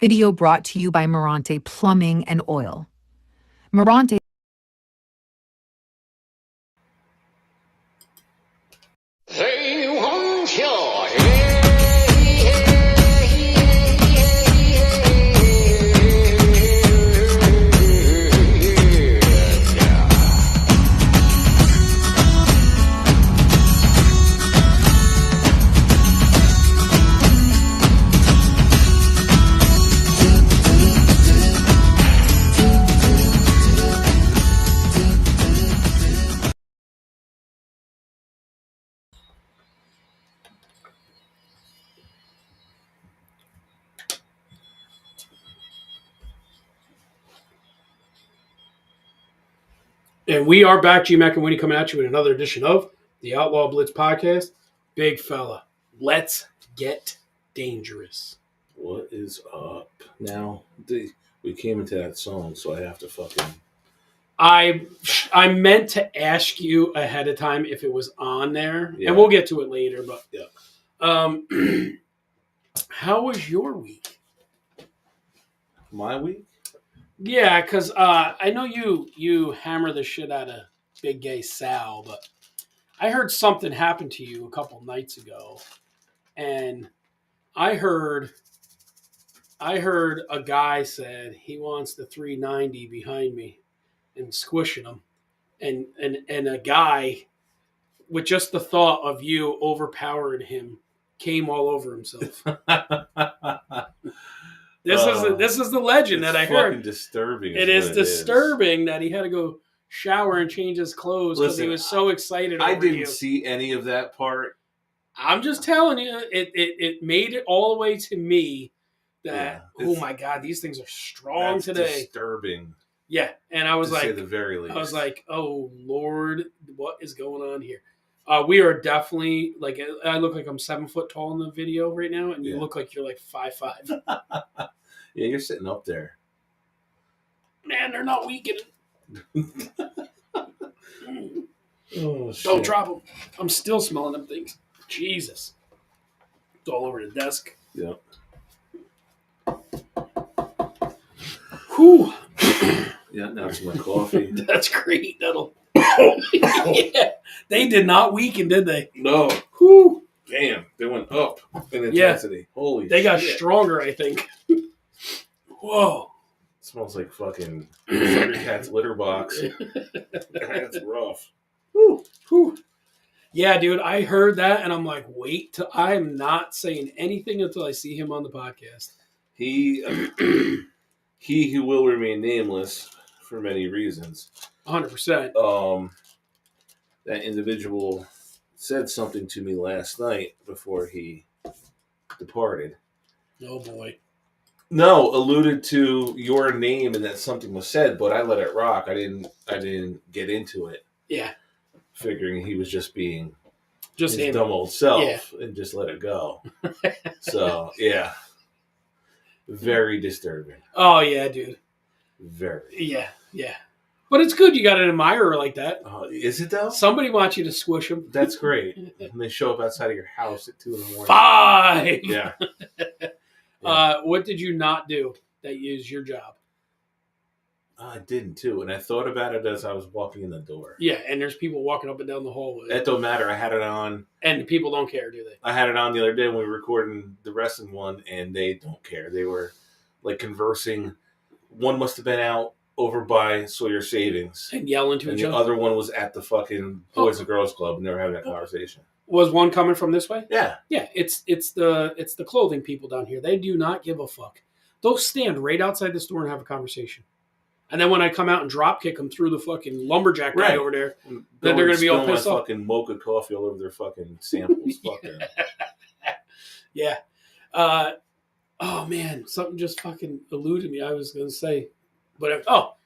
Video brought to you by Morante Plumbing and Oil. Morante. And we are back, G-Mac and Winnie, coming at you with another edition of the Outlaw Blitz podcast. Big fella, let's get dangerous. What is up? Now, we came into that song, so I have to fucking... I meant to ask you ahead of time if it was on there, Yeah. and we'll get to it later, but Yeah. How was your week? My week? Yeah, because I know you hammer the shit out of Big Gay Sal, but I heard something happened to you a couple nights ago, and I heard a guy said he wants the 390 behind me and squishing him, and a guy with just the thought of you overpowering him came all over himself. This is the legend that I heard. It's fucking disturbing. It is disturbing that he had to go shower and change his clothes because he was so excited over I didn't you. see any of that part. I'm just telling you, it made it all the way to me that, oh my God, these things are strong today. Disturbing. Yeah, and I was to like, say the very least. I was like, oh Lord, what is going on here? We are definitely like, I look like I'm 7 foot tall in the video right now, and you look like you're like 5'5". Yeah, you're sitting up there. Man, they're not weakening. Oh, shit. Don't drop them. I'm still smelling them things. Jesus. It's all over the desk. Yep. Whew. Yeah, now it's my coffee. That's great. That'll. Yeah. They did not weaken, did they? No. Whew. Damn, they went up in intensity. Yeah. Holy They got shit. stronger, I think. Whoa. It smells like fucking Thundercat's litter box. That's rough. Whew. Whew. Yeah, dude, I heard that, and I'm like, wait till I am not saying anything until I see him on the podcast. He who will remain nameless for many reasons. 100%. That individual said something to me last night before he departed. Oh boy. No, alluded to your name and that something was said, but I let it rock. I didn't get into it. Yeah. Figuring he was just being just his dumb old self and just let it go. So, yeah. Very disturbing. Oh, yeah, dude. Very. Yeah. But it's good you got an admirer like that. Is it, though? Somebody wants you to squish them. That's great. And they show up outside of your house at 2 a.m. 5! Yeah. What did you not do that is your job? I didn't, too. And I thought about it as I was walking in the door. Yeah, and there's people walking up and down the hallway. That don't matter. I had it on. And people don't care, do they? I had it on the other day when we were recording the wrestling one, and they don't care. They were, like, conversing. One must have been out over by Sawyer Savings. And yelling to each other. And the other one was at the fucking Boys and Girls Club, and they were having that conversation. Was one coming from this way? Yeah. Yeah, it's the clothing people down here. They do not give a fuck. They'll stand right outside the store and have a conversation. And then when I come out and drop kick them through the fucking lumberjack guy over there, then they're going to be all pissed off. Fucking mocha coffee all over their fucking samples. Fucking. Yeah. Oh man, something just fucking eluded me. I was going to say, but that's what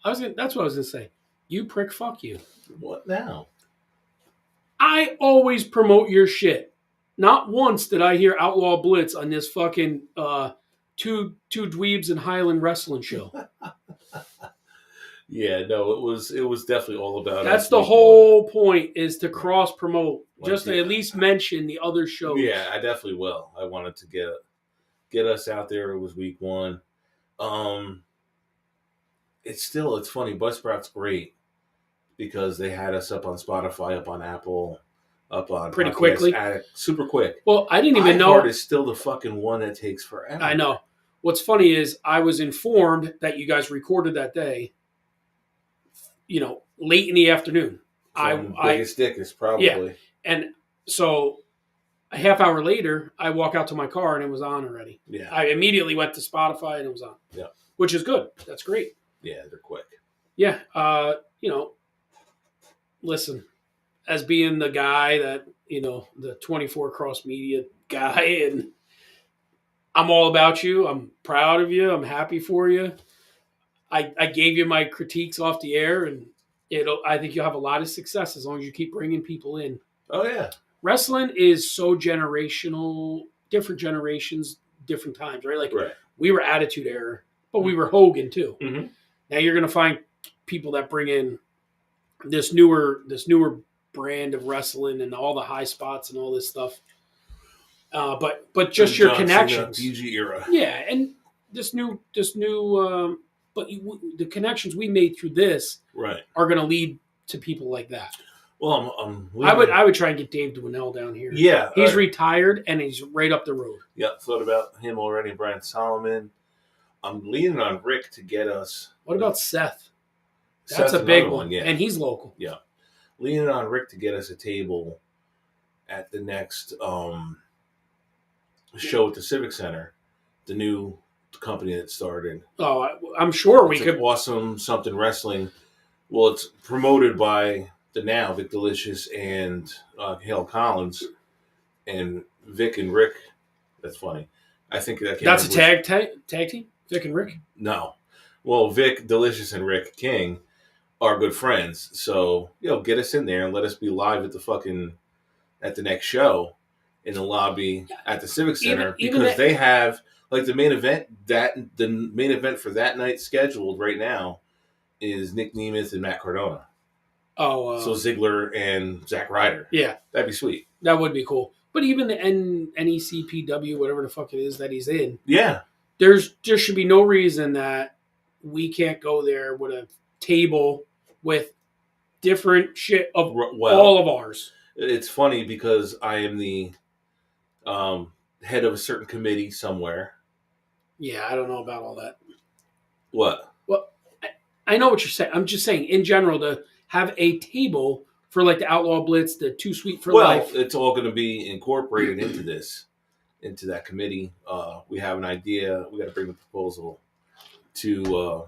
I was going to say. You prick, fuck you. What now? I always promote your shit. Not once did I hear Outlaw Blitz on this fucking two dweebs and Highland wrestling show. Yeah, no, it was definitely all about. That's the whole point, is to cross promote, just to at least mention the other shows. Yeah, I definitely will. I wanted to get get us out there. It was week 1. It's funny. Buzzsprout's great because they had us up on Spotify, up on Apple, up on Pretty Podcast quickly. Addict, super quick. Well, I didn't even know. iHeart is still the fucking one that takes forever. I know. What's funny is I was informed that you guys recorded that day, late in the afternoon. Biggest Dickest, probably. Yeah. And so a half hour later, I walk out to my car and it was on already. Yeah. I immediately went to Spotify and it was on. Yeah. Which is good. That's great. Yeah, they're quick. Yeah. Listen, as being the guy that, the 24 Cross Media guy, and I'm all about you. I'm proud of you. I'm happy for you. I gave you my critiques off the air, and I think you'll have a lot of success as long as you keep bringing people in. Oh, yeah. Wrestling is so generational, different generations, different times, right? Like we were Attitude Era, but we were Hogan too. Mm-hmm. Now you're going to find people that bring in this newer brand of wrestling and all the high spots and all this stuff. But just your connections, PG era. yeah, and this new, but the connections we made through this are going to lead to people like that. Well, I would try and get Dave Dwinell down here. Yeah, he's retired and he's right up the road. Yeah, thought about him already. Brian Solomon. I'm leaning on Rick to get us. What about Seth? That's Seth's a big one, yeah. And he's local. Yeah, leaning on Rick to get us a table at the next show at the Civic Center, the new company that started. Oh, I'm sure we it's could. Awesome something wrestling. Well, it's promoted by the now Vic Delicious and Hale Collins, and Vic and Rick. That's funny. I think that's a tag team. Vic and Rick. No, well, Vic Delicious and Rick King are good friends. So get us in there and let us be live at the next show in the lobby at the Civic Center because they have like the main event for that night scheduled right now is Nick Nemeth and Matt Cardona. Oh, so Ziggler and Zack Ryder. Yeah, that'd be sweet. That would be cool. But even the NECPW, whatever the fuck it is that he's in, yeah, there should be no reason that we can't go there with a table with different shit of all of ours. It's funny because I am the head of a certain committee somewhere. Yeah, I don't know about all that. What? Well, I know what you're saying. I'm just saying, in general, to have a table for like the Outlaw Blitz, the Too Sweet for Life. Well, it's all going to be incorporated into that committee. We have an idea. We got to bring the proposal to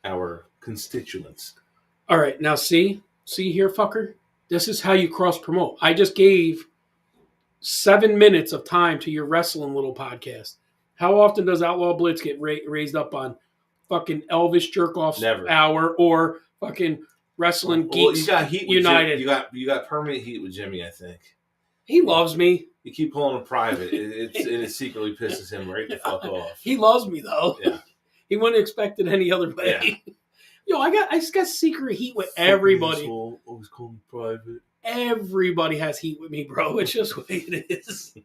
our constituents. All right, now see here, fucker. This is how you cross promote. I just gave 7 minutes of time to your wrestling little podcast. How often does Outlaw Blitz get raised up on fucking Elvis Jerkoff's hour or fucking Wrestling Geeks you got heat United? You got permanent heat with Jimmy, I think. He loves me. You keep pulling him private. It secretly pisses him right the fuck off. He loves me though. Yeah. He wouldn't expect it any other way. Yeah. Yo, I just got secret heat with everybody. Always call me private. Everybody has heat with me, bro. It's just the way it is.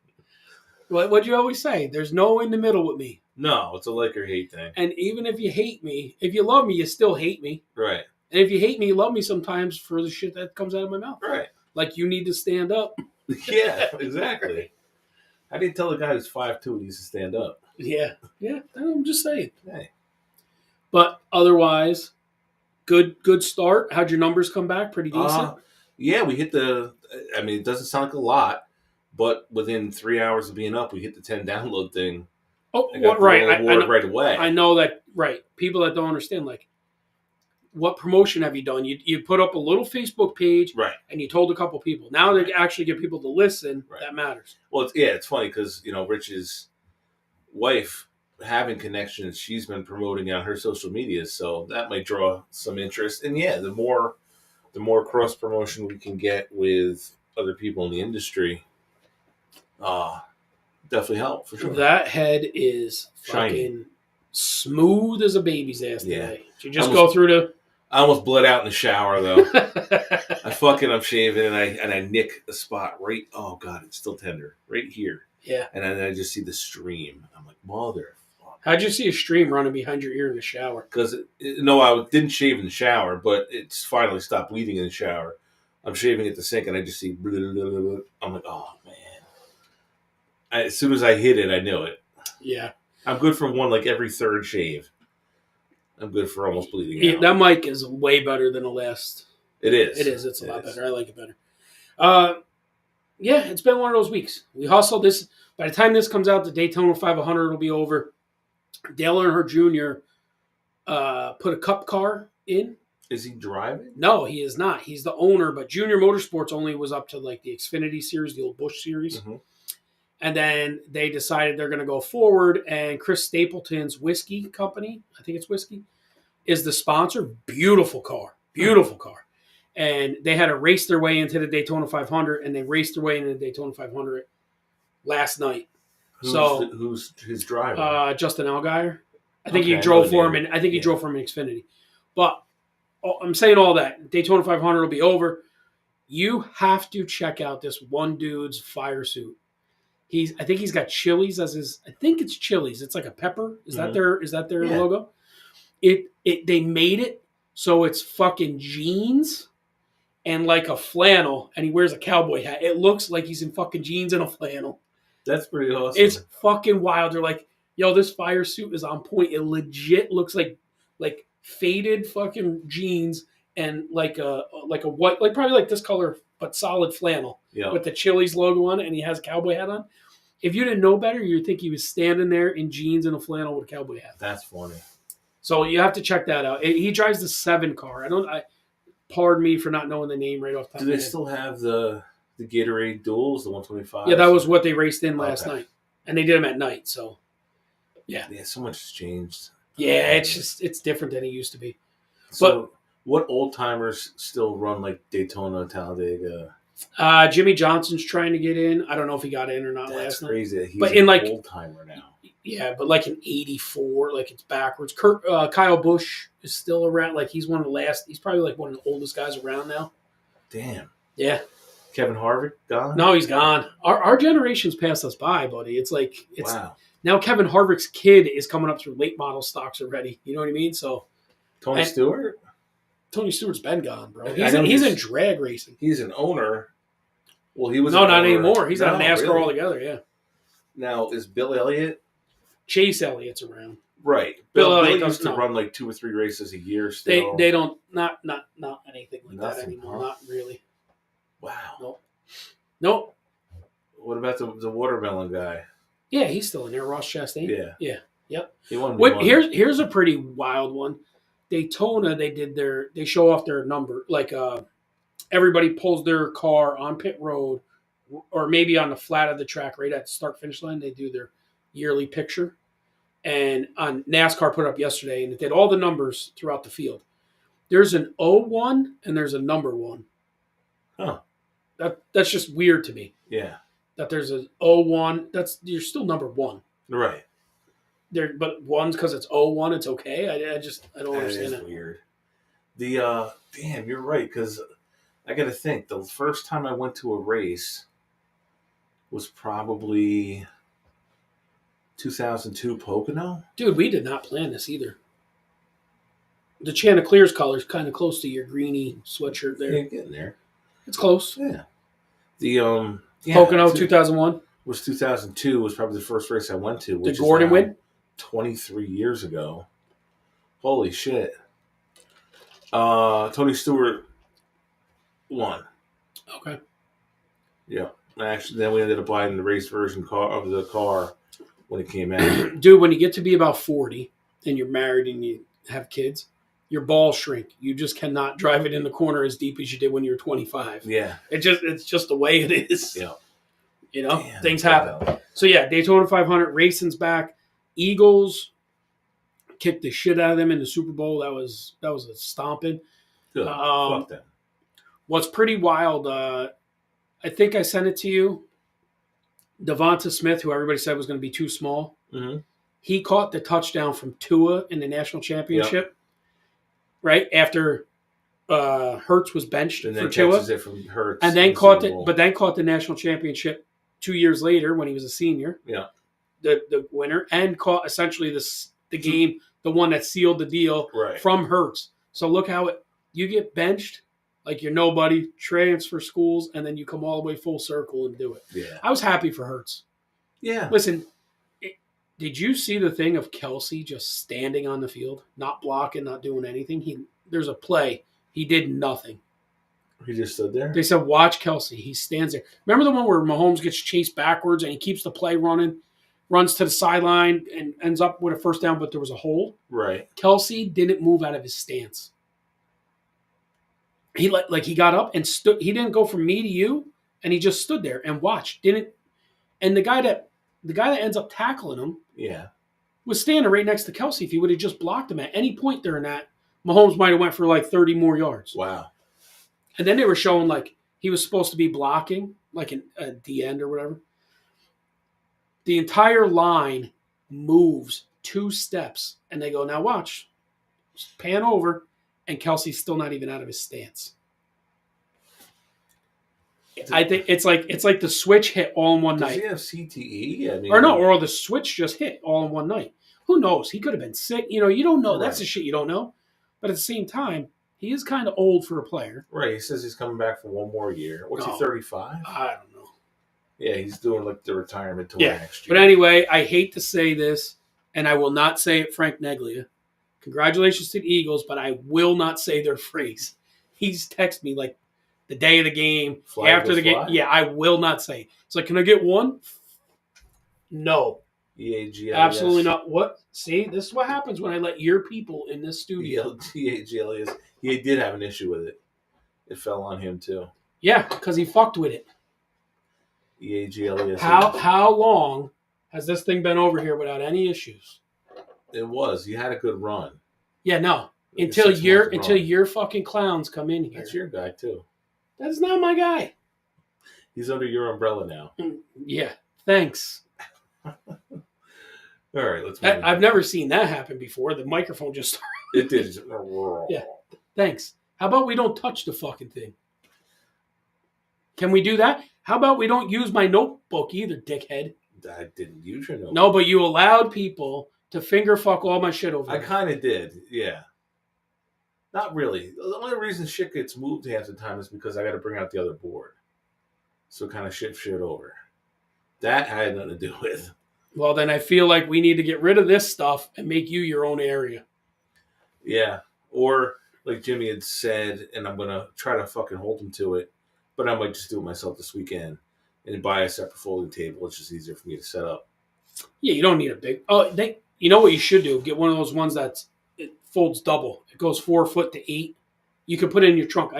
What'd you always say? There's no in the middle with me. No, it's a like or hate thing. And even if you hate me, if you love me, you still hate me. Right. And if you hate me, you love me sometimes for the shit that comes out of my mouth. Right. Like you need to stand up. Yeah, exactly. How do you tell a guy who's 5'2" needs to stand up? Yeah. Yeah. I'm just saying. Hey. But otherwise, good start. How'd your numbers come back? Pretty decent? Yeah, we hit it doesn't sound like a lot, but within 3 hours of being up, we hit the 10 download thing. Oh, right. Right away. I know that, right. People that don't understand, like, what promotion have you done? You put up a little Facebook page, right? And you told a couple people. Now to actually get people to listen, that matters. Well, it's funny because Rich's wife, having connections, she's been promoting on her social media, so that might draw some interest. And yeah, the more cross promotion we can get with other people in the industry, definitely help for sure. That head is shiny, fucking smooth as a baby's ass today. Did you just go through the? I almost bled out in the shower though. I'm shaving and I nick a spot right. Oh god, it's still tender right here. Yeah. And then I just see the stream. I'm like, mother. How'd you see a stream running behind your ear in the shower? Because, no, I didn't shave in the shower, but it's finally stopped bleeding in the shower. I'm shaving at the sink, and I just see... Blah, blah, blah, blah. I'm like, oh, man. As soon as I hit it, I knew it. Yeah. I'm good for one, like, every third shave. I'm good for almost bleeding out. That mic is way better than the last. It is. It is. It's a lot better. I like it better. Yeah, it's been one of those weeks. We hustled this. By the time this comes out, the Daytona 500 will be over. Dale Earnhardt Jr. Put a cup car in. Is he driving? No, he is not. He's the owner, but Junior Motorsports only was up to like the Xfinity series, the old Busch series. Mm-hmm. And then they decided they're going to go forward, and Chris Stapleton's whiskey company, I think it's whiskey, is the sponsor. Beautiful car. Beautiful car. And they had to race their way into the Daytona 500, and they raced their way into the Daytona 500 last night. Who's his driver? Justin Allgaier. I think Okay, he drove I know for the him, name. and I think he drove for him in Xfinity. But I'm saying all that. Daytona 500 will be over. You have to check out this one dude's fire suit. I think he's got Chili's as his. I think it's Chili's. It's like a pepper. Is that their logo? They made it so it's fucking jeans and like a flannel, and he wears a cowboy hat. It looks like he's in fucking jeans and a flannel. That's pretty awesome. It's fucking wild. They're like, yo, this fire suit is on point. It legit looks like faded fucking jeans and like a white, like probably like this color but solid flannel with the Chili's logo on it, and he has a cowboy hat on. If you didn't know better, you'd think he was standing there in jeans and a flannel with a cowboy hat. That's funny. So you have to check that out. He drives the 7 car. Pardon me for not knowing the name right off the top of my head. Do they still have the Gatorade duels, the 125? Yeah, that was what they raced in last night. And they did them at night, so yeah. Yeah, so much has changed. Yeah, it's different than it used to be. So what old timers still run like Daytona, Talladega? Jimmy Johnson's trying to get in. I don't know if he got in or not last night. That's crazy. He's but an in like old timer now. Yeah, but like in '84, like it's backwards. Kyle Busch is still around. Like he's one of the last. He's probably like one of the oldest guys around now. Damn. Yeah. Kevin Harvick gone? No, he's gone. Our generation's passed us by, buddy. It's like wow. Now Kevin Harvick's kid is coming up through late model stocks already. You know what I mean? So Tony Stewart? Tony Stewart's been gone, bro. He's in drag racing. He's an owner. Well, he was not anymore. He's out of NASCAR really. altogether. Yeah. Now is Bill Elliott? Chase Elliott's around. Right. Bill Elliott used to run like 2 or 3 races a year. Still, they don't not anything like that anymore. Huh? Not really. Wow. Nope. What about the watermelon guy? Yeah, he's still in there. Ross Chastain. Yeah. Yeah. Yep. He won. Here's a pretty wild one. Daytona, they show off their number. Like everybody pulls their car on pit road, or maybe on the flat of the track right at the start finish line. They do their yearly picture, and on NASCAR put up yesterday, and it did all the numbers throughout the field. There's an 01 and there's a number 1. Huh. That's just weird to me. Yeah. That there's a 01. You're still number 1. Right. But one's because it's 01, it's okay. I don't understand that. Is weird. Damn, you're right, because I got to think. The first time I went to a race was probably 2002 Pocono. Dude, we did not plan this either. The Chanticleer's color is kind of close to your greeny sweatshirt there. Yeah, getting there. It's close. Yeah. The Pocono 2001 was 2002. Was probably the first race I went to. Did Gordon win? 23 years ago. Holy shit. Tony Stewart won. Okay. Yeah. Actually, then we ended up buying the race version of the car when it came out. Dude, when you get to be about 40 and you're married and you have kids, your balls shrink. You just cannot drive it in the corner as deep as you did when you were 25. Yeah. It's just the way it is. Yeah. You know, things happen. So yeah, Daytona 500, racing's back. Eagles kicked the shit out of them in the Super Bowl. That was a stomping. Good. Fuck them. What's pretty wild, I think I sent it to you. Devonta Smith, who everybody said was going to be too small, he caught the touchdown from Tua in the national championship, right after Hurts was benched and for then Tua, catches it from Hurts, and then caught the national championship 2 years later when he was a senior. Yeah. The winner, and caught essentially the game, the one that sealed the deal Right. from Hurts. So look how you get benched, like you're nobody, transfer schools, and then you come all the way full circle and do it. Yeah. I was happy for Hurts. Yeah. Listen, did you see the thing of Kelsey just standing on the field, not blocking, not doing anything? There's a play. He did nothing. He just stood there? They said, watch Kelsey. He stands there. Remember the one where Mahomes gets chased backwards and he keeps the play running, runs to the sideline, and ends up with a first down, but there was a hole? Right. Kelsey didn't move out of his stance. He he got up and stood. He didn't go from me to you, and he just stood there and watched. And the guy that ends up tackling him was standing right next to Kelsey. If he would have just blocked him at any point during that, Mahomes might have went for like 30 more yards. Wow. And then they were showing like he was supposed to be blocking, like at the end or whatever. The entire line moves 2 steps, and they go, now watch. Just pan over, and Kelsey's still not even out of his stance. I think it's like the switch hit all in one Does night. he have CTE? I mean, or the switch just hit all in one night. Who knows? He could have been sick. You don't know. Right. That's the shit you don't know. But at the same time, he is kind of old for a player. Right. He says he's coming back for one more year. What's he, 35? I don't know. Yeah, he's doing like the retirement tour next year. But anyway, I hate to say this, and I will not say it, Frank Neglia. Congratulations to the Eagles, but I will not say their phrase. He's texted me like the day of the game, after the game. Yeah, I will not say it. It's like, can I get one? No. EAGLES. Absolutely not. What? See, this is what happens when I let your people in this studio. EAGLES. He did have an issue with it. It fell on him too. Yeah, because he fucked with it. EAGLES. How long has this thing been over here without any issues? It was. You had a good run. Yeah, no. Like until your fucking clowns come in here. That's your guy too. That's not my guy. He's under your umbrella now. Yeah. Thanks. All right, let's move on. I've never seen that happen before. The microphone just started. It did. Yeah. Thanks. How about we don't touch the fucking thing? Can we do that? How about we don't use my notebook either, dickhead? I didn't use your notebook. No, but you allowed people to finger fuck all my shit over I there. kind of did, yeah. Not really. The only reason shit gets moved half the time is because I got to bring out the other board. So kind of shift shit over. That had nothing to do with. Well, then I feel like we need to get rid of this stuff and make you your own area. Yeah. Or, like Jimmy had said, and I'm going to try to fucking hold him to it, but I might just do it myself this weekend and buy a separate folding table. It's just easier for me to set up. Yeah, you don't need a big... Oh, you know what you should do? Get one of those ones it folds double. It goes 4 foot to 8. You can put it in your trunk.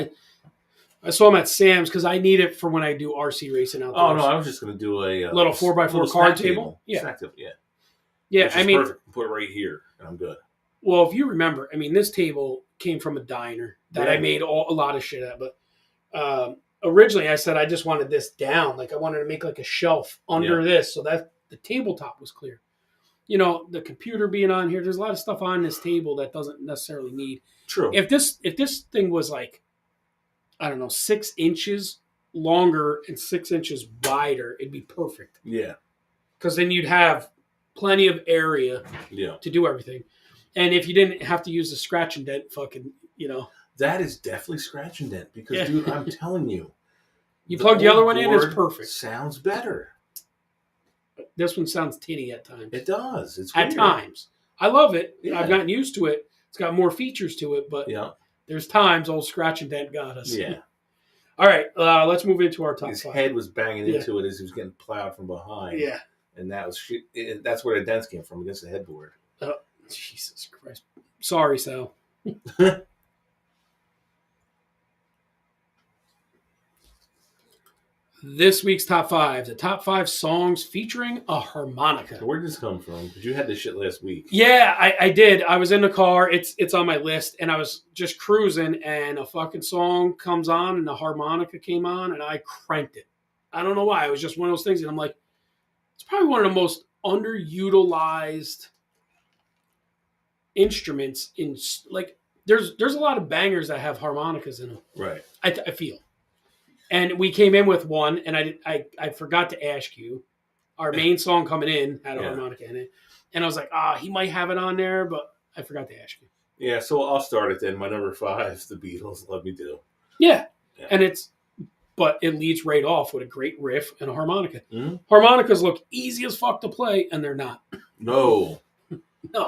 I saw them at Sam's because I need it for when I do RC racing out there. Oh, no, I was just going to do a... little 4x4 card table. Yeah. Yeah. Yeah. Yeah, I mean... Perfect. Put it right here, and I'm good. Well, if you remember, I mean, this table came from a diner that I made a lot of shit at. But originally I said I just wanted this down. Like I wanted to make like a shelf under this so that the tabletop was clear. You know, the computer being on here, there's a lot of stuff on this table that doesn't necessarily need. True. If this thing was like, I don't know, 6 inches longer and 6 inches wider, it'd be perfect. Yeah. Because then you'd have plenty of area to do everything. And if you didn't have to use the scratch and dent fucking, That is definitely scratch and dent because, dude, I'm telling you. You plug the other one in, it's perfect. Sounds better. This one sounds tinny at times. It does. It's weird. At times. I love it. Yeah. I've gotten used to it. It's got more features to it, but there's times old scratch and dent got us. Yeah. All right, let's move into our top 5. His head was banging into it as he was getting plowed from behind. Yeah. And that was that's where the dents came from, against the headboard. Oh, Jesus Christ. Sorry, Sal. This week's top 5, the top 5 songs featuring a harmonica. So where did this come from? Because you had this shit last week. Yeah, I did. I was in the car. It's on my list, and I was just cruising, and a fucking song comes on, and the harmonica came on, and I cranked it. I don't know why. It was just one of those things, and I'm like, it's probably one of the most underutilized instruments in, like, there's a lot of bangers that have harmonicas in them. Right. I feel. And we came in with one, and I forgot to ask you. Our main song coming in had a harmonica in it, and I was like, he might have it on there, but I forgot to ask you. Yeah, so I'll start it then. My number 5 is the Beatles. Let Me Do. Yeah, and but it leads right off with a great riff and a harmonica. Mm-hmm. Harmonicas look easy as fuck to play, and they're not. No.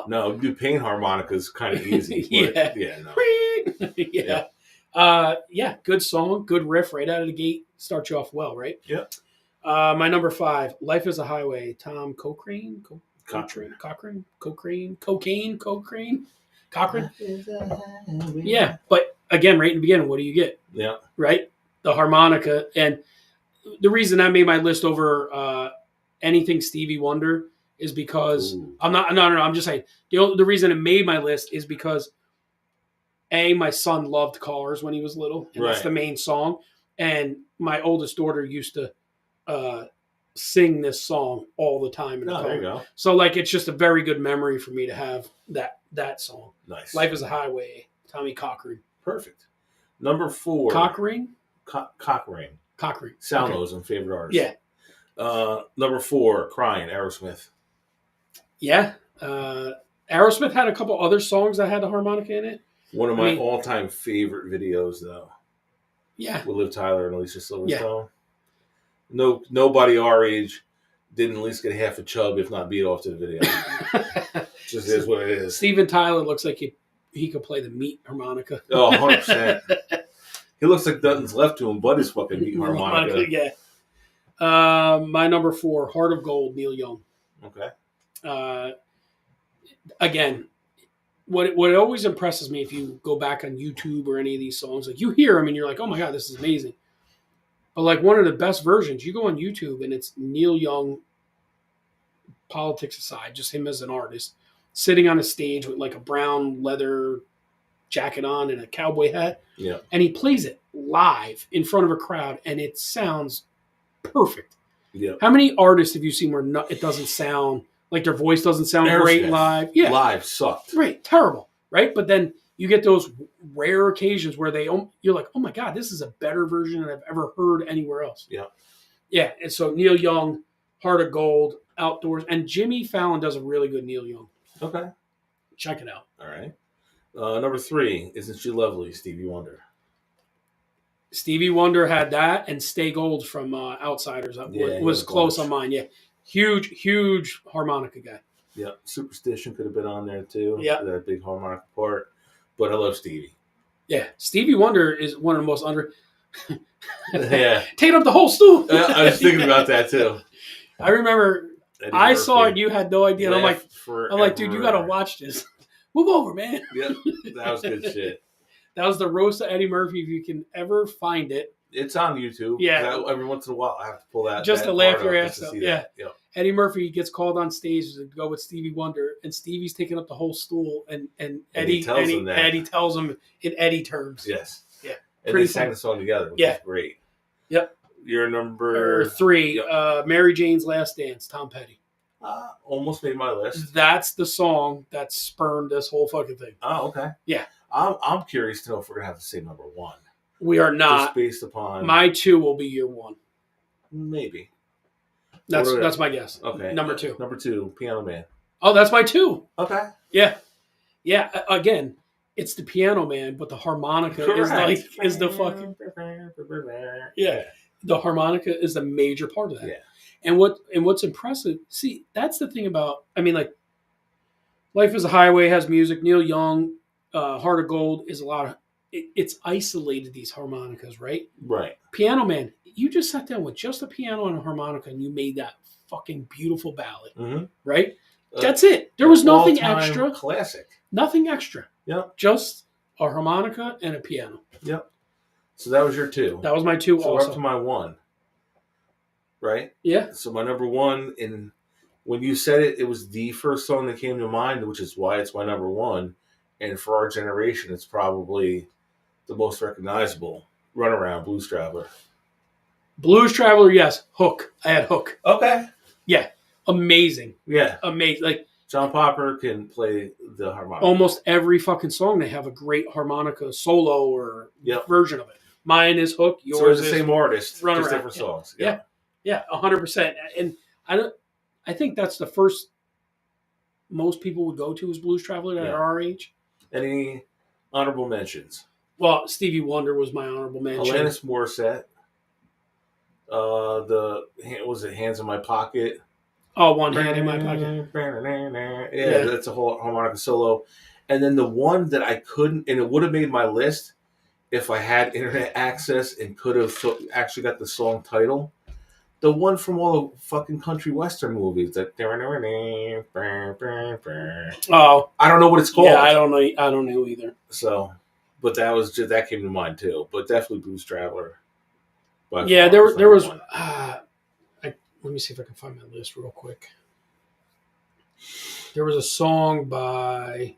No. Do pain harmonicas kind of easy. But Yeah. Yeah. Good song, good riff right out of the gate. Starts you off well, right? Yeah. My number 5, Life is a Highway. Tom Cochrane. Cochran. Yeah, but again, right in the beginning, what do you get? Yeah. Right? The harmonica. And the reason I made my list over anything Stevie Wonder is because I'm just saying the reason it made my list is because my son loved Cars when he was little, and that's the main song. And my oldest daughter used to sing this song all the time in the car. There you go. So like, it's just a very good memory for me to have that song. Nice. Life is a Highway. Tommy Cochrane. Perfect. Number 4. Cochrane. Cochrane. Sal knows him, favorite artist. Yeah. Number 4, Crying, Aerosmith. Yeah. Aerosmith had a couple other songs that had a harmonica in it. One of my all-time favorite videos, though. Yeah. With Liv Tyler and Alicia Silverstone. Yeah. Nobody our age didn't at least get half a chub, if not beat off to the video. Just is what it is. Steven Tyler looks like he could play the meat harmonica. Oh, 100%. He looks like nothing's left to him but his fucking meat harmonica. Yeah. My number 4, Heart of Gold, Neil Young. Okay. Again, what always impresses me if you go back on YouTube or any of these songs, like you hear them and you're like, oh my God, this is amazing. But like one of the best versions, you go on YouTube and it's Neil Young, politics aside, just him as an artist, sitting on a stage with like a brown leather jacket on and a cowboy hat. Yeah. And he plays it live in front of a crowd and it sounds perfect. Yeah. How many artists have you seen where it doesn't sound like their voice doesn't sound great live? Yeah. Live sucked. Right. Terrible. Right. But then you get those rare occasions where you're like, oh my God, this is a better version than I've ever heard anywhere else. Yeah. Yeah. And so Neil Young, Heart of Gold, Outdoors, and Jimmy Fallon does a really good Neil Young. Okay. Check it out. All right. Number 3, Isn't She Lovely, Stevie Wonder. Stevie Wonder had that, and Stay Gold from Outsiders was close on mine. Yeah. Huge harmonica guy. Yeah. Superstition could have been on there too. Yeah. That big harmonica part. But I love Stevie. Yeah. Stevie Wonder is one of the most Yeah. Taking up the whole stool. I was thinking about that too. I remember Eddie I Murphy. saw it, you had no idea. And I'm like, dude, you got to Forever. watch this. Move over, man. Yep. That was good shit. That was the roast of Eddie Murphy. If you can ever find it. It's on YouTube. Yeah. Every once in a while, I have to pull that. Just that to laugh part your up ass just to off. see Yeah. that. Yep. Eddie Murphy gets called on stage to go with Stevie Wonder, and Stevie's taking up the whole stool, and Eddie tells him in Eddie terms. Yes. Yeah. And they sang the song together, which is great. Yep. Your number 3, Yep. Mary Jane's Last Dance, Tom Petty. Almost made my list. That's the song that spurned this whole fucking thing. Oh, okay. Yeah. I'm curious to know if we're gonna have the same number 1. We are not. Just based upon My 2 will be your 1. maybe. That's my guess. Okay. Number 2. Number 2, Piano Man. Oh, that's my 2. Okay. Yeah. Again, it's the Piano Man, but the harmonica is the fucking The harmonica is the major part of that. Yeah. And what's impressive, see, that's the thing about, Life is a Highway has music. Neil Young, Heart of Gold is a lot of, it's isolated, these harmonicas, right? Right. Piano Man, you just sat down with just a piano and a harmonica and you made that fucking beautiful ballad, right? That's it. There was nothing extra. Classic. Nothing extra. Yep. Just a harmonica and a piano. Yep. So that was your 2. That was my 2 so also. We're up to my 1. Right? Yeah. So my number 1, and when you said it, it was the first song that came to mind, which is why it's my number 1. And for our generation, it's probably the most recognizable. Runaround, Blues Traveler. Blues Traveler, yes. Hook. I had Hook. Okay. Yeah. Amazing. Yeah. Amazing. Like, John Popper can play the harmonica. Almost every fucking song, they have a great harmonica solo or version of it. Mine is Hook. So they're Yours the is same artist, Run just Around. different songs. Yeah, 100%. And I think that's the first most people would go to is Blues Traveler at our age. Any honorable mentions? Well, Stevie Wonder was my honorable mention. Alanis Morissette. Was it Hands in My Pocket? Oh, One Hand in My Pocket. Yeah, that's a whole harmonica solo. And then the one that I couldn't, and it would have made my list if I had internet access and could have actually got the song title. The one from all the fucking country western movies. That Oh, I don't know what it's called. yeah, I don't know either. So, but that came to mind too. But definitely Blues Traveler. Yeah, there was. Let me see if I can find my list real quick. There was a song by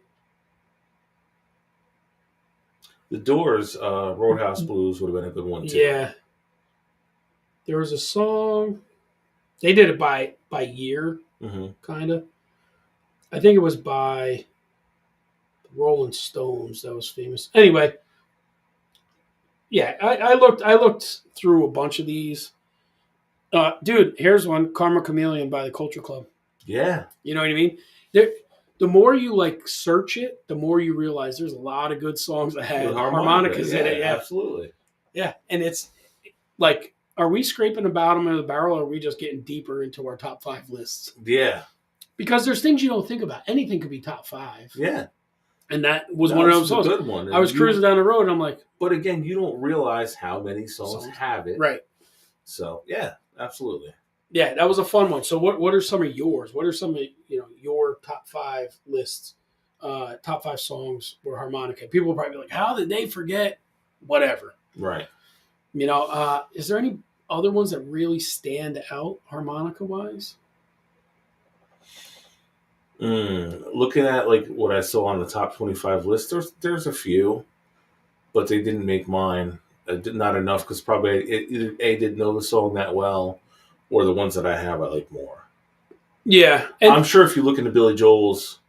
The Doors, Roadhouse Blues would have been a good one too. Yeah. There was a song. They did it by year, kind of. I think it was by the Rolling Stones that was famous. Anyway, yeah, I looked through a bunch of these. Dude, here's one: Karma Chameleon by the Culture Club. Yeah. You know what I mean? The more you like search it, the more you realize there's a lot of good songs that have harmonicas in it. Yeah, absolutely. Yeah, and it's like, are we scraping the bottom of the barrel, or are we just getting deeper into our top 5 lists? Yeah. Because there's things you don't think about. Anything could be top 5. Yeah. And that was one of those songs. Good one. I was cruising down the road, and I'm like... But again, you don't realize how many songs have it. Right. So, yeah, absolutely. Yeah, that was a fun one. So what are some of yours? What are some of your top 5 lists, top 5 songs were harmonica? People will probably be like, how did they forget? Whatever. Right. Is there any other ones that really stand out harmonica-wise? Looking at like what I saw on the top 25 list, there's a few, but they didn't make mine. Not enough because probably either A, didn't know the song that well, or the ones that I have I like more. Yeah. I'm sure if you look into Billy Joel's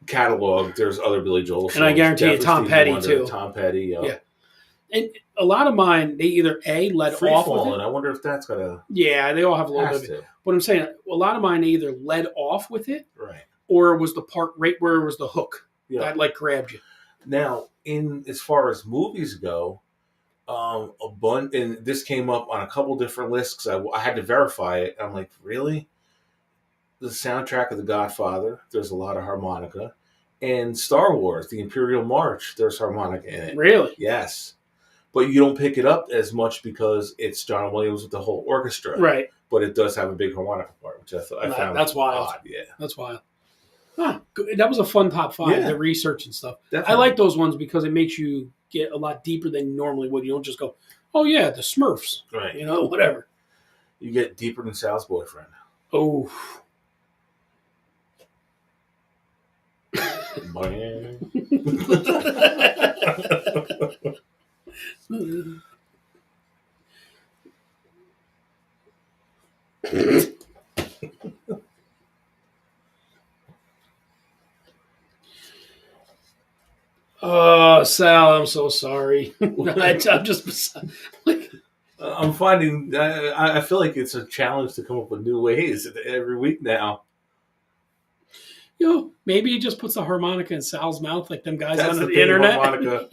catalog, there's other Billy Joel songs. And I guarantee you Tom Petty too. Tom Petty, yeah. And a lot of mine, they either led Free off Fallin', with it. I wonder if that's got a... Yeah, they all have a little bit of it. But I'm saying, a lot of mine either led off with it, right, or it was the part right where it was the hook that like grabbed you. Now, as far as movies go, and this came up on a couple different lists because I had to verify it. I'm like, really? The soundtrack of The Godfather, there's a lot of harmonica. And Star Wars, the Imperial March, there's harmonica in it. Really? Yes. But you don't pick it up as much because it's John Williams with the whole orchestra. Right. But it does have a big harmonica part, which I found that's wild. odd. Yeah. That's wild. Huh. That was a fun top 5, the research and stuff. Definitely. I like those ones because it makes you get a lot deeper than you normally would. You don't just go, oh, yeah, the Smurfs. Right. Whatever. You get deeper than Sal's Boyfriend. Oh. Oh, Sal, I'm so sorry. I'm just like... I'm finding, I feel like it's a challenge to come up with new ways every week now. Maybe he just puts the harmonica in Sal's mouth like them guys That's on the internet. Harmonica.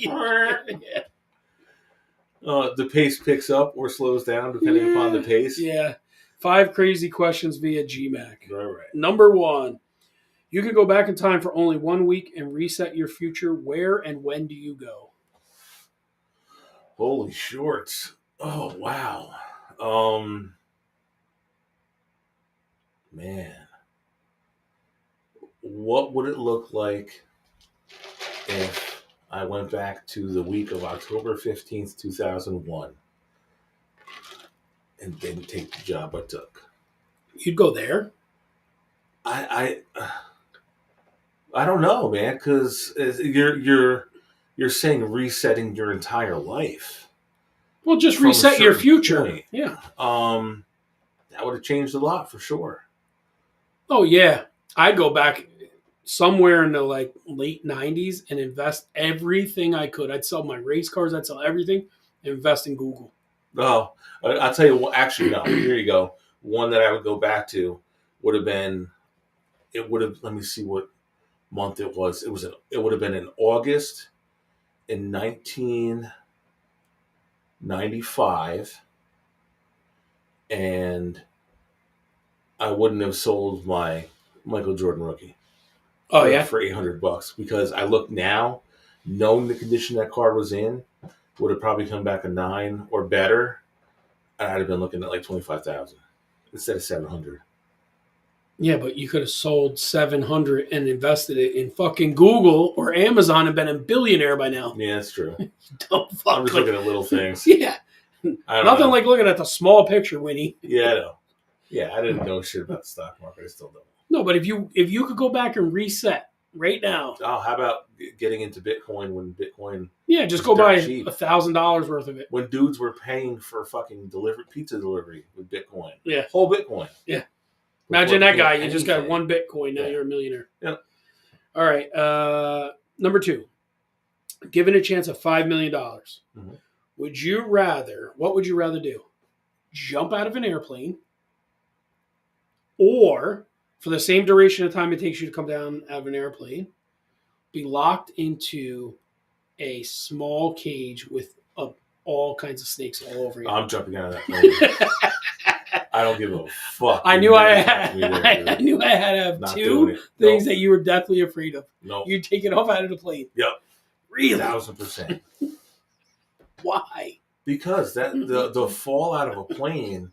The pace picks up or slows down depending upon the pace. Yeah. 5 crazy questions via GMAC. Right. Number 1. You could go back in time for only 1 week and reset your future. Where and when do you go? Holy shorts. Oh, wow. Man. What would it look like if I went back to the week of October 15th, 2001 and didn't take the job I took? You'd go there? I don't know, man, because you're saying resetting your entire life. Well, just reset your future. Point. Yeah. That would have changed a lot for sure. Oh, yeah. I'd go back. somewhere in the like late 90s and invest everything I could. I'd sell my race cars, I'd sell everything, and invest in Google. Oh, I'll tell you what. Actually, no. Here you go. One that I would go back to would have been. It would have. Let me see what month it was. It would have been in August in 1995, and I wouldn't have sold my Michael Jordan rookie. Oh, yeah? For $800 because I look now, knowing the condition that car was in, would have probably come back a 9 or better. I'd have been looking at like 25,000 instead of 700. Yeah, but you could have sold 700 and invested it in fucking Google or Amazon and been a billionaire by now. Yeah, that's true. Don't fuck. I'm just looking at little things. Yeah. Nothing know. like looking at the small picture, Winnie. Yeah, I know. Yeah, I didn't know shit about the stock market. I still don't. No, but if you could go back and reset right now. Oh, how about getting into Bitcoin when Bitcoin? Yeah, just go buy cheap. $1,000 worth of it. When dudes were paying for fucking pizza delivery with Bitcoin. Yeah. Whole Bitcoin. Yeah. Imagine that guy. You just got anything. 1 Bitcoin. Now you're a millionaire. Yeah. All right. Number 2. Given a chance of $5 million, mm-hmm. what would you rather do? Jump out of an airplane, or for the same duration of time it takes you to come down out of an airplane, be locked into a small cage with all kinds of snakes all over you? I'm jumping out of that plane. I don't give a fuck. I knew I had to have 2 things that you were deathly afraid of. No. You'd take it off out of the plane. Yep. Really? 1,000%. Why? Because the fall out of a plane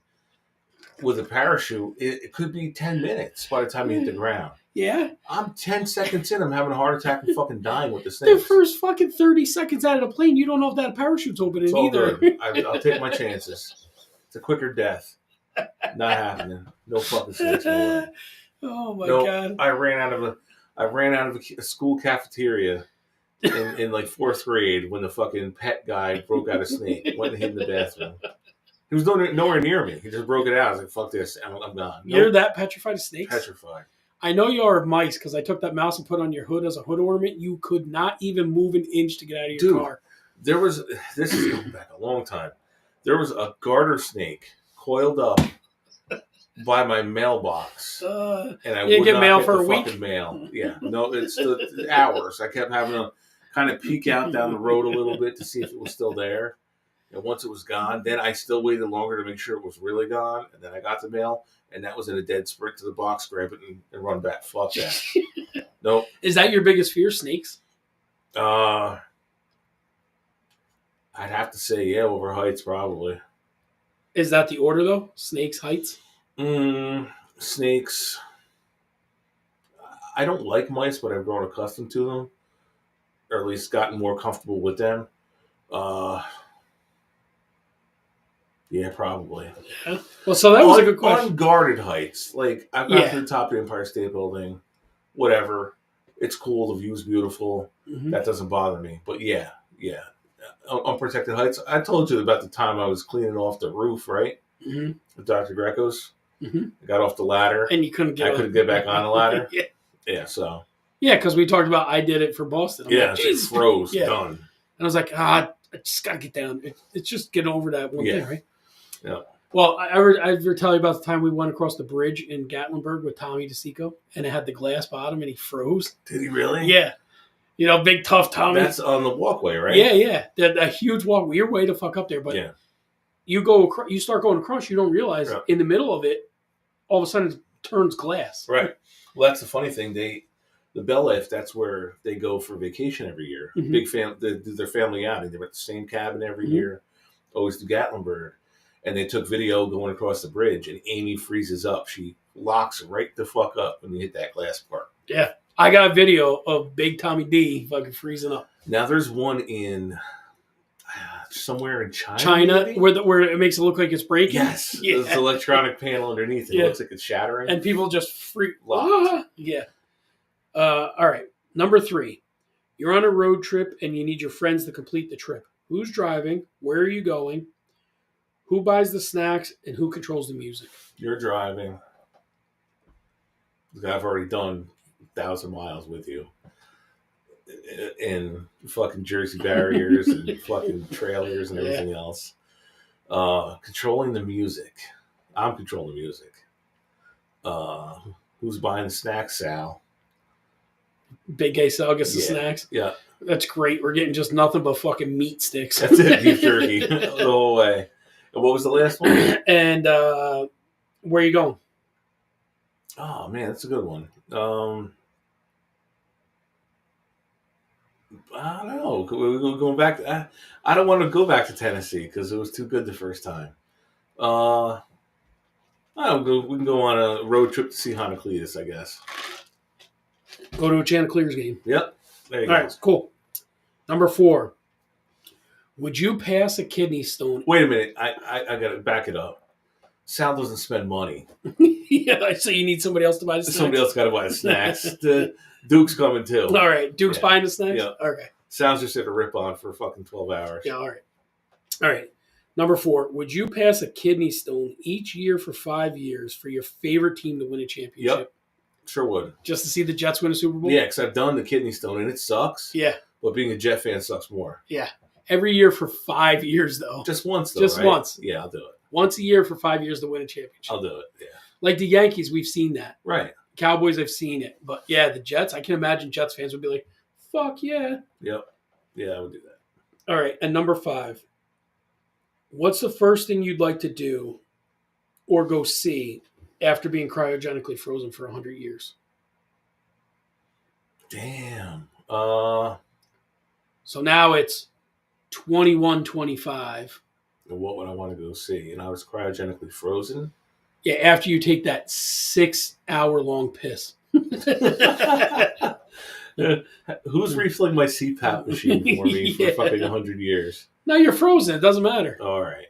with a parachute, it could be 10 minutes by the time you hit the ground. Yeah. I'm 10 seconds in, I'm having a heart attack and fucking dying with the The snakes. first fucking 30 seconds out of the plane, you don't know if that parachute's opening It's all either. good. I'll take my chances. It's a quicker death. Not happening. No fucking snakes. No Oh my God. I ran out of a school cafeteria in like 4th grade when the fucking pet guy broke out a snake. Went and hid in the bathroom. He was nowhere near me. He just broke it out. I was like, fuck this. I'm gone. You're that petrified of snakes? Petrified. I know you are of mice because I took that mouse and put it on your hood as a hood ornament. You could not even move an inch to get out of your car. This is going back a long time. There was a garter snake coiled up by my mailbox. And I would get not mail get for the a week? fucking mail. Yeah. No, it's the hours. I kept having to kind of peek out down the road a little bit to see if it was still there. And once it was gone, then I still waited longer to make sure it was really gone. And then I got the mail, and that was in a dead sprint to the box, grab it, and run back. Fuck that. Nope. Is that your biggest fear, snakes? I'd have to say, yeah, over heights, probably. Is that the order, though? Snakes, heights? Snakes. I don't like mice, but I've grown accustomed to them. Or at least gotten more comfortable with them. Yeah, probably. Yeah. Well, so that was a good question. Unguarded heights. Like, I've got to the top of the Empire State Building. Whatever. It's cool. The view's beautiful. Mm-hmm. That doesn't bother me. But yeah. Unprotected heights. I told you about the time I was cleaning off the roof, right? Mm-hmm. With Dr. Greco's. Mm-hmm. I got off the ladder. And you couldn't get I couldn't get back on the ladder. Yeah. Yeah, so. Yeah, because we talked about I did it for Boston. I'm like, it froze. Yeah. Done. And I was like, I just got to get down. It's just getting over that one thing, right? Yeah. Well, I ever tell you about the time we went across the bridge in Gatlinburg with Tommy DeSico, and it had the glass bottom, and he froze. Did he really? Yeah. You know, big tough Tommy. That's on the walkway, right? Yeah. A huge walkway. You're way to fuck up there, but you start going across, you don't realize in the middle of it, all of a sudden it turns glass. Right. Well, that's the funny thing. The Bel Life, that's where they go for vacation every year. Mm-hmm. Big family, they do their family outing. They're at the same cabin every year. Always do Gatlinburg. And they took video going across the bridge, and Amy freezes up. She locks right the fuck up when you hit that glass part. Yeah. I got a video of Big Tommy D fucking freezing up. Now, there's one in somewhere in China. China, where it makes it look like it's breaking? Yes. Yeah. There's an electronic panel underneath. It looks like it's shattering. And people just freak. Locked. Yeah. All right. Number 3. You're on a road trip, and you need your friends to complete the trip. Who's driving? Where are you going? Who buys the snacks, and who controls the music? You're driving. I've already done 1,000 miles with you. And fucking Jersey barriers and fucking trailers and everything else. Controlling the music. I'm controlling the music. Who's buying the snacks, Sal? Big gay Sal gets the snacks. Yeah. That's great. We're getting just nothing but fucking meat sticks. That's it, beef jerky. The whole way. And what was the last one? And where are you going? Oh, man, that's a good one. I don't know. We're going back to, I don't want to go back to Tennessee because it was too good the first time. I don't know, we can go on a road trip to see Honocletus, I guess. Go to a Chanticleers game. Yep. There you go. All right, cool. Number 4. Would you pass a kidney stone? Wait a minute. I got to back it up. Sal doesn't spend money. Yeah, so you need somebody else to buy the snacks? Somebody else got to buy the snacks. Duke's coming too. All right. Duke's buying the snacks? Yeah. Okay. Sal's just at a rip-on for fucking 12 hours. Yeah, all right. All right. Number 4. Would you pass a kidney stone each year for 5 years for your favorite team to win a championship? Yep. Sure would. Just to see the Jets win a Super Bowl? Yeah, because I've done the kidney stone, and it sucks. Yeah. But being a Jet fan sucks more. Yeah. Every year for 5 years, though. Just once, though, Just right? once. Yeah, I'll do it. Once a year for 5 years to win a championship. I'll do it, yeah. Like the Yankees, we've seen that. Right. Cowboys, I've seen it. But yeah, the Jets, I can imagine Jets fans would be like, fuck yeah. Yep. Yeah, I would do that. All right. And number 5. What's the first thing you'd like to do or go see after being cryogenically frozen for 100 years? Damn. So now it's 21-25. And what would I want to go see? And I was cryogenically frozen? Yeah, after you take that 6-hour-long piss. Who's refilling my CPAP machine for me for fucking 100 years? No, you're frozen. It doesn't matter. All right.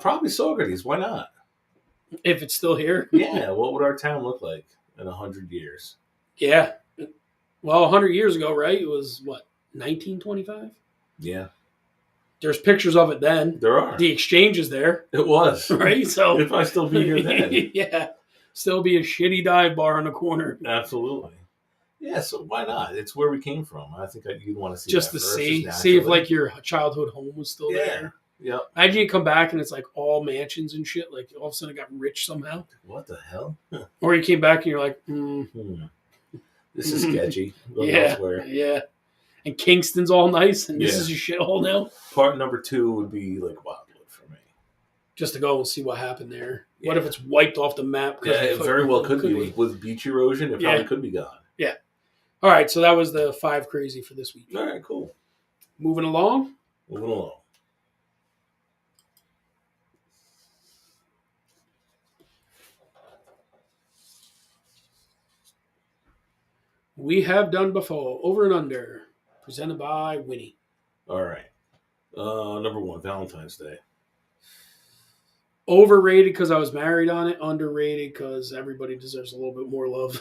Probably Socrates. Why not? If it's still here. Yeah. What would our town look like in 100 years? Yeah. Well, 100 years ago, right? It was, what, 1925? Yeah. There's pictures of it then. There are. The exchange is there. It was. Right? So if I still be here then. Yeah. Still be a shitty dive bar in the corner. Absolutely. Yeah, so why not? It's where we came from. I think you'd want to see just that to first, see just if like your childhood home was still yeah. there. Yep. Imagine you come back and it's like all mansions and shit. Like all of a sudden it got rich somehow. What the hell? Or you came back and you're like, This is sketchy. Yeah. And Kingston's all nice and this is your shithole now. Part number 2 would be like Wildwood for me. Just to go and see what happened there. Yeah. What if it's wiped off the map? Yeah, it very well could be. With beach erosion, it probably could be gone. Yeah. All right, so that was the 5 crazy for this week. All right, cool. Moving along. We have done before. Over and under. Presented by Winnie. All right. Number 1, Valentine's Day. Overrated because I was married on it. Underrated because everybody deserves a little bit more love.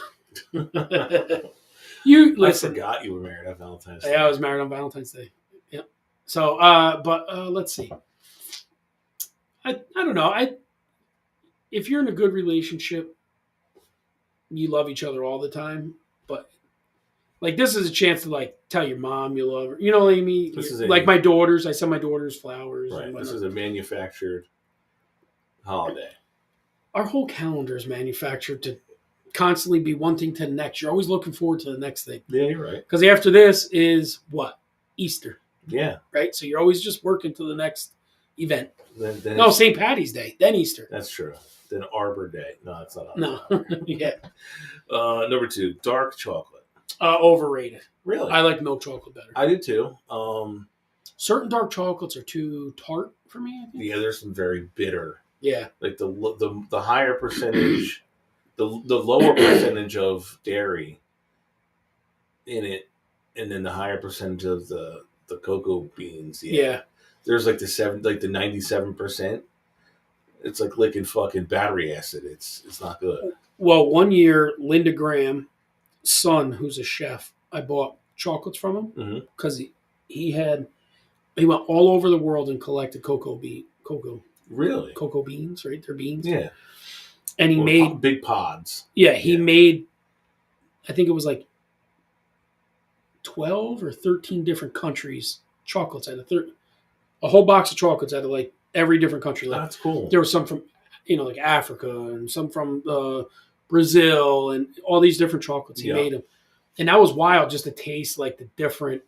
You listen. I forgot you were married on Valentine's Day. Yeah, I was married on Valentine's Day. Yep. So, let's see. I don't know. If you're in a good relationship, you love each other all the time. But like, this is a chance to like tell your mom you love her. You know what I mean? Like my daughters, I send my daughters flowers. Right. This is a manufactured holiday. Our whole calendar is manufactured to constantly be one thing to the next. You're always looking forward to the next thing. Yeah, you're right. Because after this is what? Easter. Yeah. Right? So you're always just working to the next event. Then no, St. Patty's Day, then Easter. That's true. Then Arbor Day. No, that's not Arbor. No. Yeah. Number 2, dark chocolate. Overrated. Really? I like milk chocolate better. I do too. Certain dark chocolates are too tart for me, I think. Yeah, there's some very bitter. Yeah. Like the higher percentage, the lower percentage of dairy in it, and then the higher percentage of the cocoa beans. Yeah. There's like the 97%. It's like licking fucking battery acid. It's not good. Well, one year, Linda Graham's son, who's a chef, I bought chocolates from him because he went all over the world and collected cocoa. Really? Cocoa beans, right? They're beans. Yeah. And he made big pods. Yeah, he made I think it was like 12 or 13 different countries chocolates out of a whole box of chocolates out of like every different country. Like That's cool. there was some from like Africa and some from Brazil and all these different chocolates. He made them, and that was wild just to taste like the different.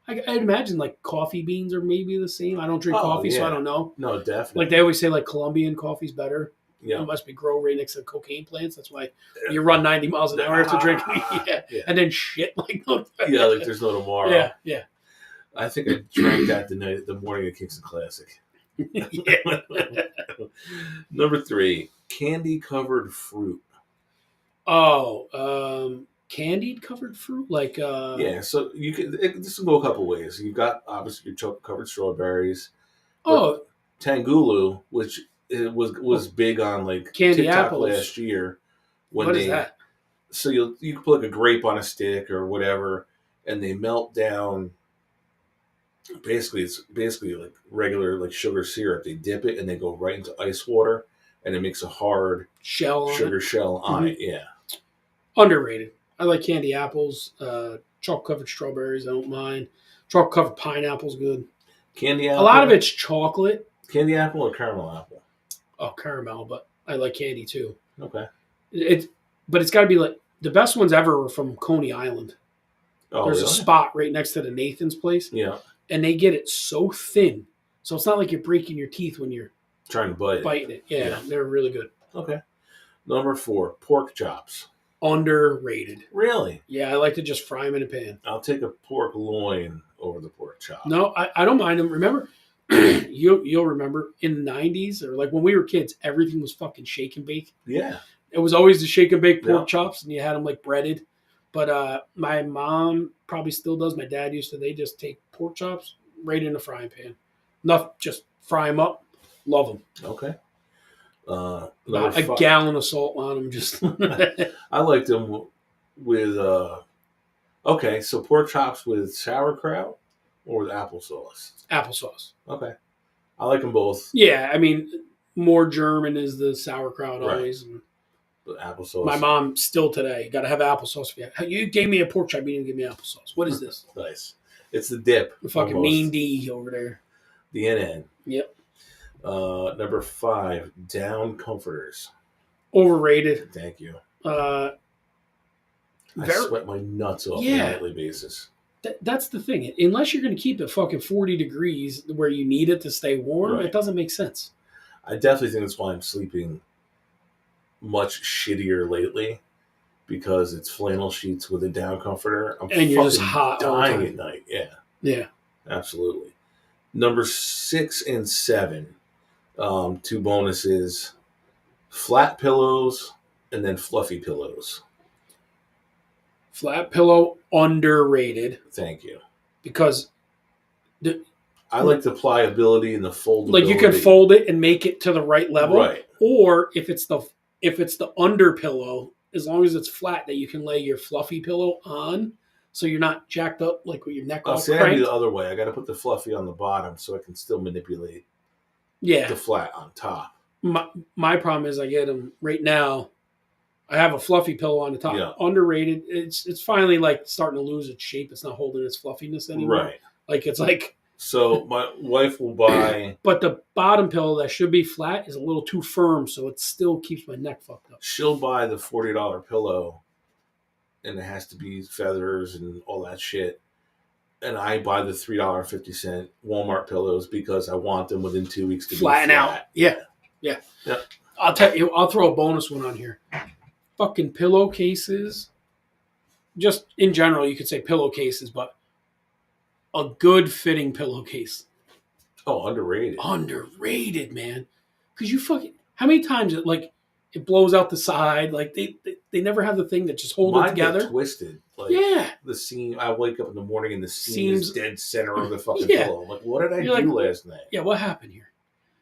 I'd imagine like coffee beans are maybe the same. I don't drink coffee, so I don't know. No, definitely. Like they always say, like Colombian coffee's better. Yeah, it must be grown right next to cocaine plants. That's why you run 90 miles an hour after drinking. And then shit like no. Like there's no tomorrow. Yeah. I think I drank that the morning of Kingston Classic. Number 3, candy covered fruit. Oh, candied covered fruit, like So you can this can go a couple ways. You've got obviously your chocolate covered strawberries. Tangulu, which it was big on like candy TikTok apples last year. What is that? So you can put like a grape on a stick or whatever, and they melt down. Basically, it's like regular like sugar syrup. They dip it and they go right into ice water, and it makes a hard sugar shell on it. Yeah, underrated. I like candy apples, chocolate covered strawberries. I don't mind. Chocolate covered pineapple's good. Candy apple. A lot of it's chocolate. Candy apple or caramel apple? Oh, caramel, but I like candy too. Okay. But it's got to be like the best ones ever were from Coney Island. Oh, there's a spot right next to the Nathan's place. Yeah. And they get it so thin, so it's not like you're breaking your teeth when you're trying to biting it. Yeah, they're really good. Okay. Number 4, pork chops. Underrated. Really? Yeah, I like to just fry them in a pan. I'll take a pork loin over the pork chop. No, I don't mind them. Remember, you'll remember in the 90s or like when we were kids, everything was fucking shake and bake. Yeah. It was always the shake and bake pork chops, and you had them like breaded. But my mom probably still does. My dad used to. They just take pork chops right in the frying pan. Enough, just fry them up. Love them. Okay. About a gallon of salt on them. Just I like them with. Okay, so pork chops with sauerkraut or with applesauce. Applesauce. Okay, I like them both. Yeah, I mean, more German is the sauerkraut always. And but applesauce. My mom still today got to have applesauce. You gave me a pork chop, you didn't give me applesauce. What is this? Nice. It's the dip. The fucking almost. Mean D over there. The NN. Yep. Number 5, down comforters. Overrated. Thank you. I sweat my nuts off on a nightly basis. That's the thing. Unless you're going to keep it fucking 40 degrees where you need it to stay warm, it doesn't make sense. I definitely think that's why I'm sleeping much shittier lately, because it's flannel sheets with a down comforter. And you're just hot dying at night. Yeah. Absolutely. Number 6 and 7, 2 bonuses: flat pillows and then fluffy pillows. Flat pillow, underrated. Thank you. Because I like the pliability and the foldability. Like you can fold it and make it to the right level. Right. Or if it's the under pillow, as long as it's flat, that you can lay your fluffy pillow on, so you're not jacked up like with your neck all cranked. I do the other way. I got to put the fluffy on the bottom so I can still manipulate the flat on top. My problem is I get them right now. I have a fluffy pillow on the top. Yeah. Underrated. It's finally like starting to lose its shape. It's not holding its fluffiness anymore. Right. Like it's like. So my wife will buy. But the bottom pillow that should be flat is a little too firm, so it still keeps my neck fucked up. She'll buy the $40 pillow, and it has to be feathers and all that shit. And I buy the $3.50 Walmart pillows because I want them within 2 weeks to flatten be flat. out. Yeah. I'll tell you. I'll throw a bonus one on here. Fucking pillowcases. Just in general, you could say pillowcases, but a good fitting pillowcase. Oh, underrated. Underrated, man. Because you fucking... How many times it blows out the side? Like, they never have the thing that just hold it together. Get twisted. Like, the seam... I wake up in the morning and the seam is dead center of the fucking pillow. I'm like, what did I do last night? Yeah, what happened here?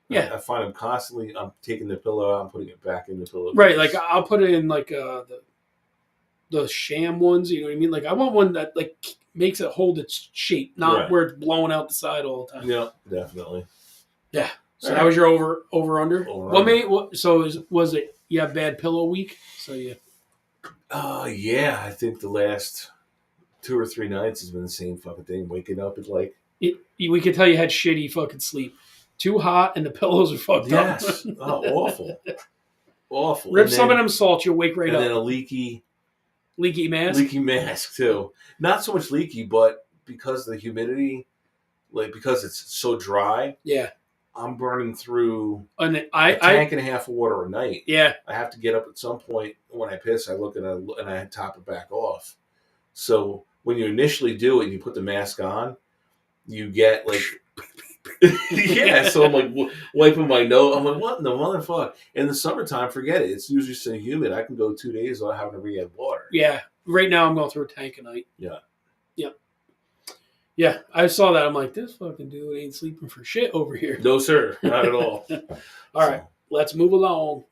Yeah. I find them constantly... I'm taking the pillow out and putting it back in the pillow. Right, like, I'll put it in, like, the sham ones, you know what I mean? Like, I want one that, like... makes it hold its shape, not where it's blowing out the side all the time. Yeah, definitely. Yeah. So that was your over under. Was it you have bad pillow week? So Yeah, I think the last 2 or 3 nights has been the same fucking thing. Waking up at like, We could tell you had shitty fucking sleep. Too hot and the pillows are fucked up. yes, awful, awful. Rip some of them salt, you'll wake right and up. then a leaky mask. too. Not so much leaky, but because of the humidity, like because it's so dry. Yeah. I'm burning through And a tank and a half of water a night. Yeah. I have to get up at some point when I piss. I look and I top it back off. So when you initially do it, and you put the mask on, you get like, yeah. So I'm like wiping my nose. I'm like, what in the motherfucker? In the summertime, forget it. It's usually so humid. I can go 2 days without having to re-add water. Yeah. Right now I'm going through a tank a night. Yeah. Yep. Yeah. I saw that. I'm like, this fucking dude ain't sleeping for shit over here. No, sir. Not at all. All right. Let's move along.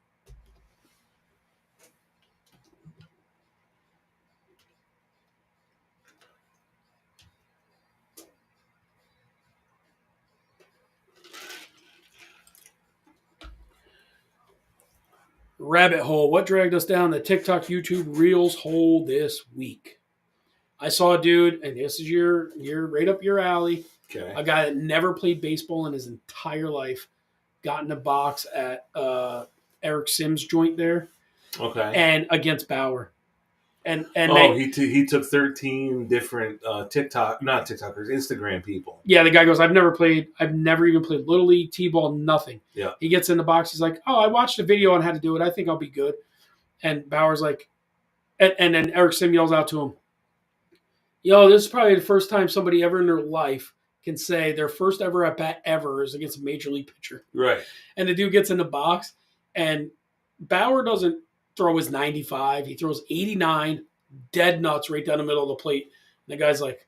Rabbit hole. What dragged us down the TikTok, YouTube Reels hole this week? I saw a dude, and this is your right up your alley. Okay. A guy that never played baseball in his entire life got in a box at Eric Sims' joint there. Okay. And against Bauer. And he took 13 different not TikTokers, Instagram people. Yeah, the guy goes, I've never even played Little League, T-ball, nothing. Yeah. He gets in the box, he's like, oh, I watched a video on how to do it. I think I'll be good. And Bauer's like, and then Eric Sim yells out to him, yo, this is probably the first time somebody ever in their life can say their first ever at bat ever is against a major league pitcher. Right. And the dude gets in the box, and Bauer doesn't throw his 95. He throws 89, dead nuts right down the middle of the plate. And the guy's like,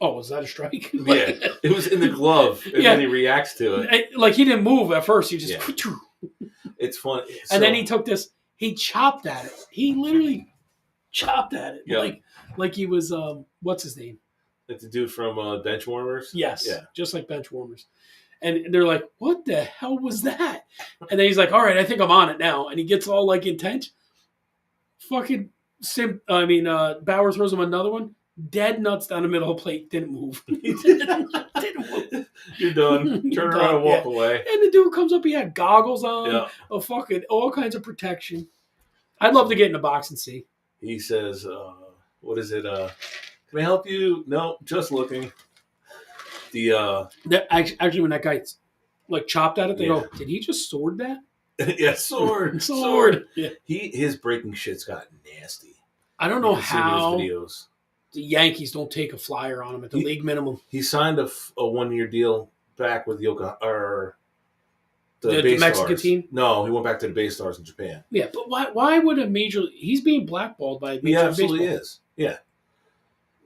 oh, was that a strike? Yeah. It was in the glove, and then he reacts to it. Like, he didn't move at first. He just... Yeah. It's fun. And then he took this... He chopped at it. He literally chopped at it. Yeah. Like he was... what's his name? Like the dude from Benchwarmers? Yes. Yeah. Just like Benchwarmers. And they're like, what the hell was that? And then he's like, all right, I think I'm on it now. And he gets all like intense. Fucking Bauer throws him another one. Dead nuts down the middle of the plate. Didn't move. Didn't move. You're done. Turn around and walk away. And the dude comes up. He had goggles on. Yeah. A fucking all kinds of protection. I'd love to get in the box and see. He says, what is it? Can I help you? No, just looking. Actually, when that guy like chopped at it, they go, did he just sword that? Yeah, sword. Sword. Yeah. His breaking shit's got nasty. I don't know how videos. The Yankees don't take a flyer on him at the league minimum. He signed a 1-year deal back with the Mexican team? No, he went back to the Bay Stars in Japan. Yeah, but why would a major... He's being blackballed by He absolutely is. Yeah.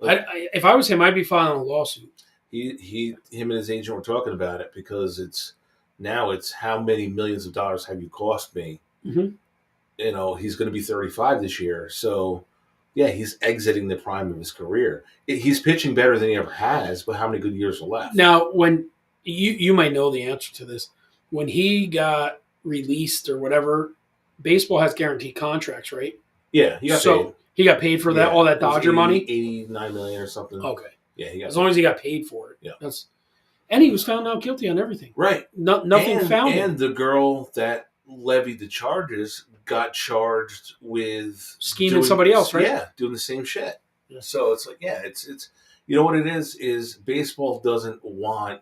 If I was him, I'd be filing a lawsuit. Him and his agent were talking about it because it's how many millions of dollars have you cost me? Mm-hmm. You know, he's going to be 35 this year. So, yeah, he's exiting the prime of his career. He's pitching better than he ever has, but how many good years are left? Now, when you might know the answer to this. When he got released or whatever, baseball has guaranteed contracts, right? Yeah, he got paid. He got paid for that, all that Dodger money? $89 million or something. Okay. Yeah, as long as he got paid for it. Yeah. And he was found out guilty on everything. Right. Nothing found him. And the girl that levied the charges got charged with scheming somebody else, right? Yeah, doing the same shit. Yeah. So it's like, yeah, it's you know what it is baseball doesn't want.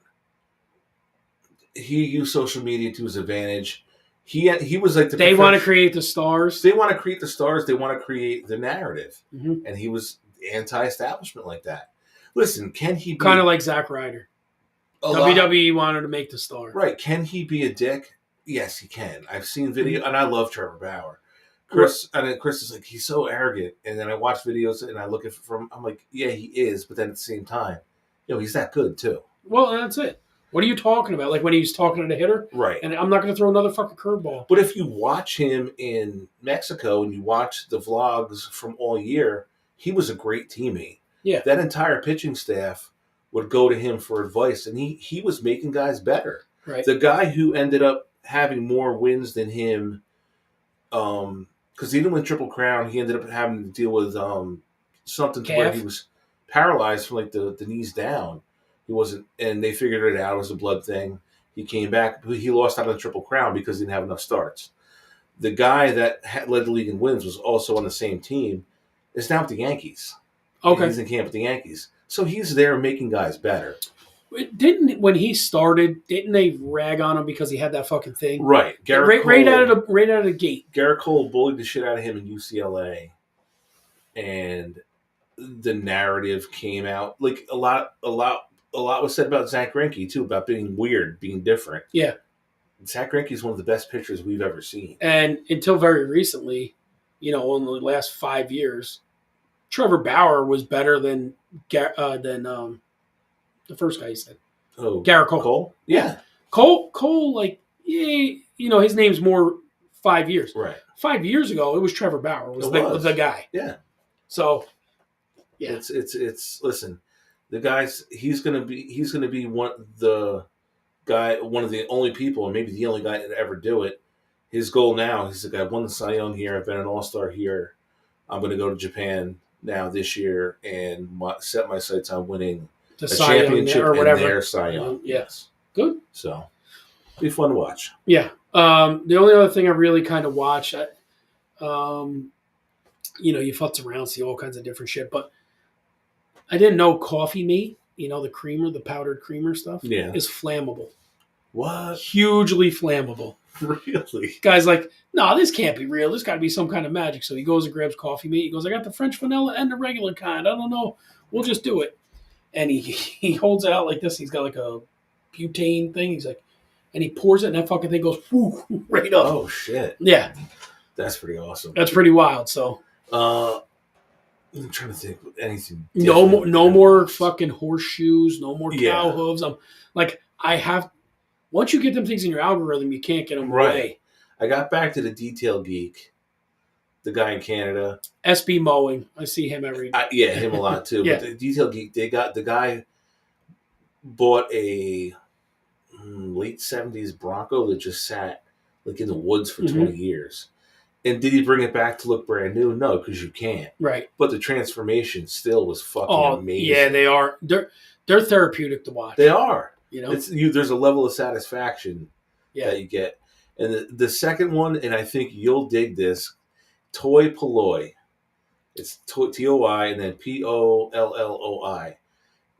He used social media to his advantage. He was like they want to create the stars. They want to create the stars. They want to create the narrative, mm-hmm. And he was anti-establishment like that. Listen, can he be kind of like Zack Ryder? WWE wanted to make the star, right? Can he be a dick? Yes, he can. I've seen video, mm-hmm. And I love Trevor Bauer. Chris is like, he's so arrogant, and then I watch videos and I look at I'm like, yeah, he is, but then at the same time, he's that good too. Well, that's it. What are you talking about? Like when he's talking to the hitter? Right. And I'm not going to throw another fucking curveball. But if you watch him in Mexico and you watch the vlogs from all year, he was a great teammate. Yeah. That entire pitching staff would go to him for advice, and he was making guys better. Right. The guy who ended up having more wins than him because even with Triple Crown, he ended up having to deal with something to where Calf? he was paralyzed from like the knees down. He wasn't, and they figured it out. It was a blood thing. He came back, but he lost out on the Triple Crown because he didn't have enough starts. The guy that led the league in wins was also on the same team. Is now with the Yankees. Okay. He's in camp with the Yankees, so he's there making guys better. When he started, didn't they rag on him because he had that fucking thing? Right, Garrett right Cole. right out of the gate. Garrett Cole bullied the shit out of him in UCLA, and the narrative came out like a lot was said about Zach Greinke too, about being weird, being different. Yeah, Zach Greinke is one of the best pitchers we've ever seen, and until very recently, in the last 5 years, Trevor Bauer was better than the first guy you said. Oh, Garrett Cole. Cole, yeah, Cole, like, yeah, his name's more 5 years. right. 5 years ago, it was Trevor Bauer was the guy. Yeah. So, yeah, it's listen, the guys. He's gonna be one of the only people, and maybe the only guy to ever do it. His goal now, he's like, I've won the Cy Young here. I've been an All-Star here. I'm going to go to Japan now this year and set my sights on winning the a Cy Young championship or whatever. in their Cy Young. Yes, good. So, be fun to watch. Yeah. The only other thing I really kind of watch, you futz around, see all kinds of different shit, but I didn't know coffee meat, the creamer, the powdered creamer stuff, is flammable. What? Hugely flammable. Really? Guy's like, no, this can't be real. There's got to be some kind of magic. So he goes and grabs coffee meat. He goes, I got the French vanilla and the regular kind. I don't know. We'll just do it. And he holds it out like this. He's got like a butane thing. He's like, and he pours it, and that fucking thing goes whoo, right up. Oh, shit. Yeah. That's pretty awesome. That's pretty wild. So, I'm trying to think of anything. No more fucking horseshoes. No more cow hooves. I'm like, once you get them things in your algorithm, you can't get them away. I got back to the Detail Geek, the guy in Canada. SB Mowing. I see him every day. Yeah, him a lot too. Yeah. But the Detail Geek, the guy bought a late 70s Bronco that just sat like in the woods for 20 years. And did he bring it back to look brand new? No, because you can't. Right. But the transformation still was fucking amazing. Yeah, they are. They're therapeutic to watch. They are. There's a level of satisfaction that you get. And the second one, and I think you'll dig this, Toy Polloi. It's TOI and then POLLOI.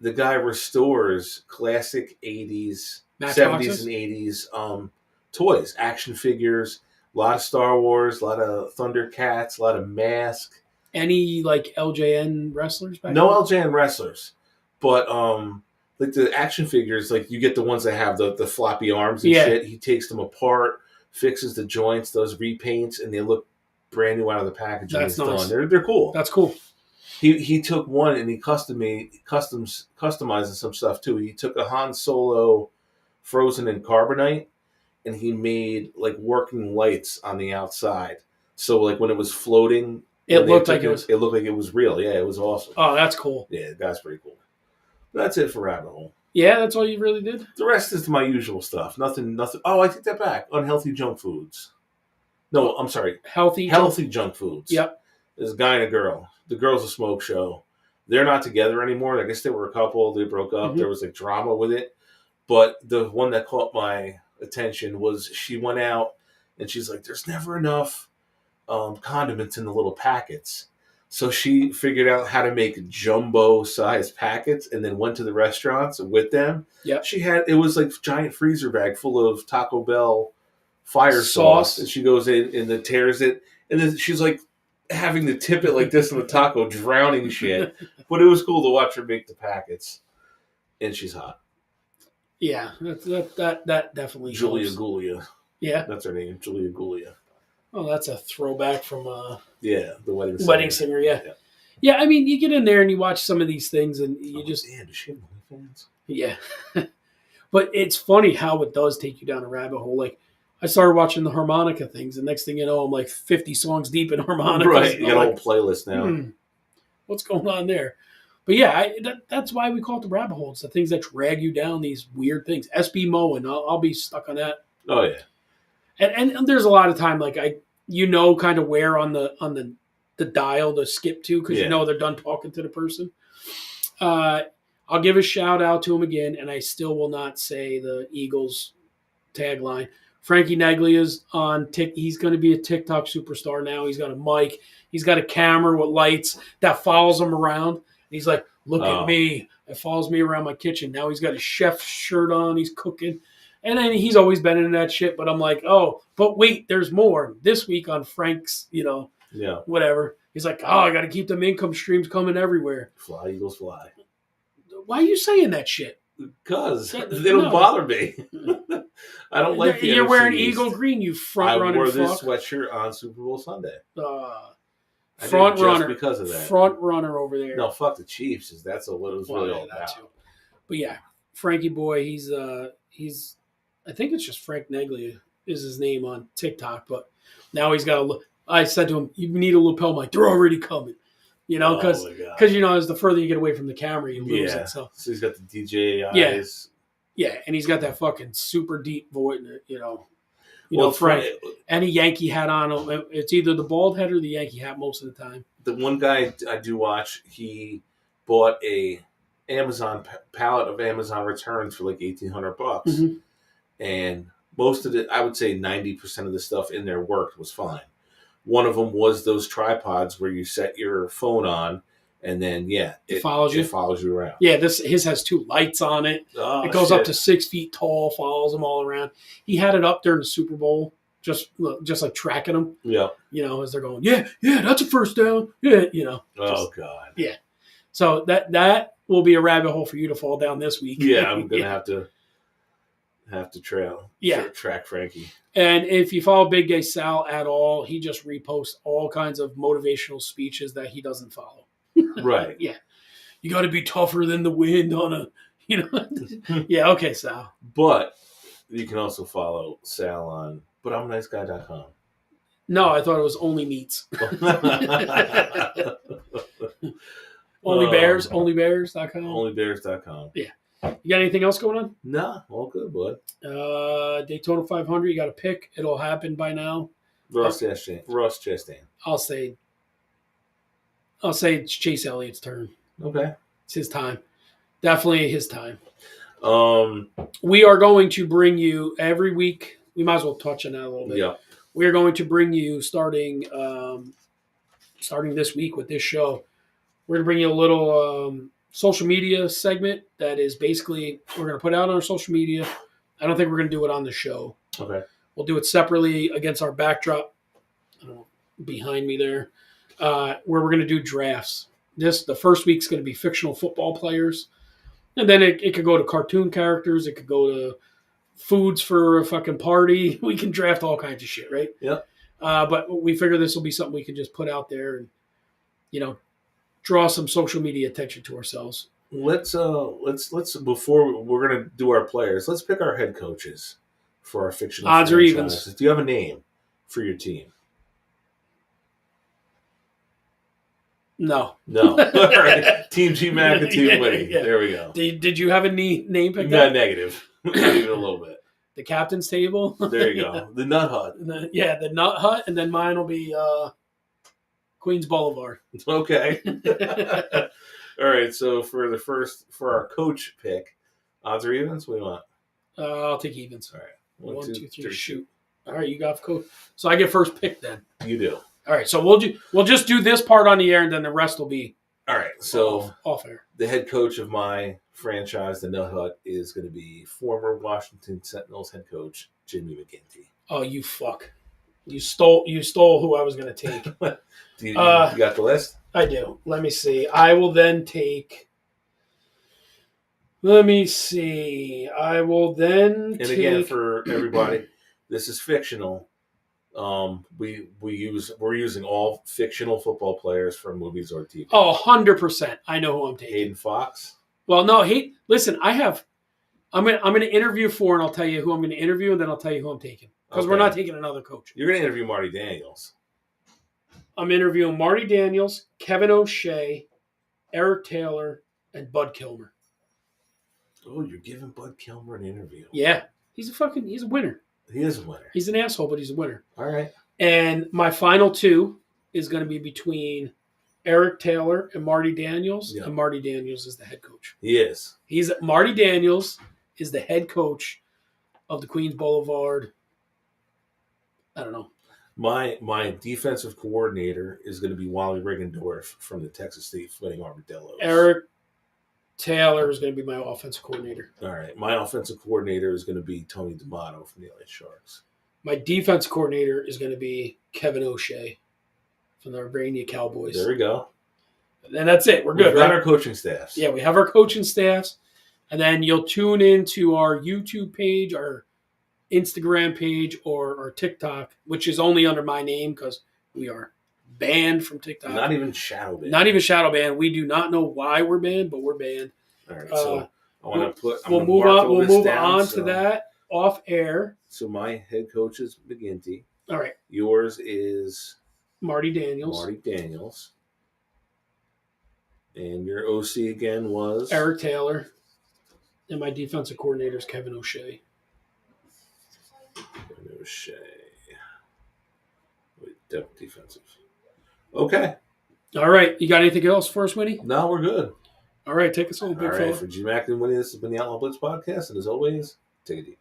The guy restores classic 80s, Matchboxes? 70s and 80s toys, action figures, a lot of Star Wars, a lot of Thundercats, a lot of Mask. Any like LJN wrestlers back No then? LJN wrestlers, but like the action figures, like you get the ones that have the floppy arms and shit. He takes them apart, fixes the joints, those repaints, and they look brand new out of the package. That's nice. They're cool. That's cool. He took one and he customizing some stuff too. He took a Han Solo frozen in carbonite and he made like working lights on the outside. So like when it was floating, it looked like it was real. Yeah, it was awesome. Oh, that's cool. Yeah, that's pretty cool. That's it for Rabbit Hole. Yeah, that's all you really did? The rest is my usual stuff. Nothing. Oh, I take that back. Unhealthy junk foods. No, I'm sorry. Healthy junk foods. Yep. There's a guy and a girl. The girl's a smoke show. They're not together anymore. I guess they were a couple. They broke up. Mm-hmm. There was like drama with it. But the one that caught my attention was she went out and she's like, there's never enough condiments in the little packets. So she figured out how to make jumbo-sized packets and then went to the restaurants with them. Yeah, it was like a giant freezer bag full of Taco Bell fire sauce. And she goes in and then tears it. And then she's like having to tip it like this in the taco, drowning shit. But it was cool to watch her make the packets. And she's hot. Yeah, that definitely Julia helps. Gulia. Yeah. That's her name, Julia Gulia. Oh, that's a throwback from the Wedding Singer. Yeah. I mean, you get in there and you watch some of these things, and you just damn, does she have OnlyFans? Yeah, but it's funny how it does take you down a rabbit hole. Like I started watching the harmonica things, and next thing you know, I'm like 50 songs deep in harmonica. Right, you got a whole playlist now. What's going on there? But yeah, that's why we call it the rabbit hole. It's the things that drag you down these weird things. SB Mowing, I'll be stuck on that. Oh yeah. And there's a lot of time, like kind of where on the dial to skip to because they're done talking to the person. I'll give a shout out to him again, and I still will not say the Eagles tagline. Frankie Neglia's on he's going to be a TikTok superstar now. He's got a mic. He's got a camera with lights that follows him around. And he's like, look at me. It follows me around my kitchen. Now he's got a chef shirt on. He's cooking. And then he's always been in that shit. But I'm like, oh, but wait, there's more. This week on Frank's, whatever. He's like, oh, I got to keep them income streams coming everywhere. Fly, Eagles, fly. Why are you saying that shit? Because they don't bother me. I don't like the You're NFC wearing East. Eagle green, you front runner. I wore this sweatshirt on Super Bowl Sunday. Front runner because of that. Front runner over there. No, fuck the Chiefs. That's what it was really all about. Too. But yeah, Frankie boy, he's I think it's just Frank Neglia is his name on TikTok. But now he's got a look. I said to him, "You need a lapel mic. They're already coming." Because as the further you get away from the camera, you lose it. So he's got the DJ eyes. Yeah, and he's got that fucking super deep voice, Frank. Any Yankee hat on, it's either the bald head or the Yankee hat most of the time. The one guy I do watch, he bought a Amazon pallet of Amazon returns for like $1,800, mm-hmm. and most of it, I would say 90% of the stuff in there worked, was fine. One of them was those tripods where you set your phone on, and then it follows you around. Yeah, his has 2 lights on it. It goes up to 6 feet tall, follows him all around. He had it up during the Super Bowl, just like tracking them. Yeah, as they're going, yeah, that's a first down. Yeah, God. Yeah, so that will be a rabbit hole for you to fall down this week. Yeah, I'm gonna have to track Frankie. And if you follow Big Gay Sal at all, he just reposts all kinds of motivational speeches that he doesn't follow. Right. Yeah. You got to be tougher than the wind on a, Yeah, okay, Sal. But you can also follow Sal on butimaniceguy.com. No, I thought it was Only Meats. Onlybears.com. Onlybears.com. Yeah. You got anything else going on? No, all good, bud. Daytona 500, you got a pick. It'll happen by now. Ross Chastain. I'll say it's Chase Elliott's turn. Okay. It's his time. Definitely his time. We are going to bring you every week. We might as well touch on that a little bit. Yeah. We are going to bring you starting this week with this show. We're going to bring you a little social media segment that is basically we're going to put out on our social media. I don't think we're going to do it on the show. Okay. We'll do it separately against our backdrop. I don't know, behind me there. Where we're going to do drafts. The first week's going to be fictional football players. And then it could go to cartoon characters. It could go to foods for a fucking party. We can draft all kinds of shit, right? Yep. But we figure this will be something we can just put out there and, draw some social media attention to ourselves. Let's before we're going to do our players, let's pick our head coaches for our fictional odds franchises. Or evens. Do you have a name for your team? No. All right. Team G Mac and Team Winnie. Yeah. There we go. Did you have a name picked up? No, negative. Not even a little bit. The captain's table. There you go. The Nut Hut. The Nut Hut, and then mine will be Queens Boulevard. Okay. All right. So for our coach pick, odds or evens? What do you want? I'll take evens. All right. One, two, three, shoot. All right, you got coach. So I get first pick then. You do. All right. So we'll just do this part on the air, and then the rest will be all right. So off air. The head coach of my franchise, the Nut Hut, is going to be former Washington Sentinels head coach Jimmy McGinty. Oh, you fuck! You stole who I was going to take. You got the list? I do. Let me see. I will then take. Let me see. I will then. And again, for everybody, this is fictional. We're using all fictional football players from movies or TV. Oh, 100%. I know who I'm taking. Hayden Fox. Well, no, listen, I'm gonna interview 4 and I'll tell you who I'm gonna interview and then I'll tell you who I'm taking. Because we're not taking another coach. You're gonna interview Marty Daniels. I'm interviewing Marty Daniels, Kevin O'Shea, Eric Taylor, and Bud Kilmer. Oh, you're giving Bud Kilmer an interview. Yeah. He's a winner. He is a winner. He's an asshole, but he's a winner. All right. And my final two is going to be between Eric Taylor and Marty Daniels, Yeah. and Marty Daniels is the head coach. He is. Marty Daniels is the head coach of the Queens Boulevard. I don't know. My defensive coordinator is going to be Wally Riggendorf from the Texas State Fighting Armadillos. Eric Taylor is going to be my offensive coordinator. All right. My offensive coordinator is going to be Tony D'Amato from the LA Sharks. My defense coordinator is going to be Kevin O'Shea from the Urbana Cowboys. There we go. And that's it. We're good, We've got right? our coaching staffs. Yeah, we have our coaching staffs. And then you'll tune into our YouTube page, our Instagram page, or our TikTok, which is only under my name because we are banned from TikTok. Not even shadow banned. Not even shadow banned. We do not know why we're banned, but we're banned. All right. So I want to put. We'll move on to that off air. So my head coach is McGinty. All right. Yours is Marty Daniels. Marty Daniels. And your OC again was Eric Taylor. And my defensive coordinator is Kevin O'Shea. Kevin O'Shea. Wait, defensive. Okay. All right. You got anything else for us, Winnie? No, we're good. All right. Take us home, big All fella. right. For G Mac and Winnie, this has been the Outlaw Blitz podcast. And as always, take it deep.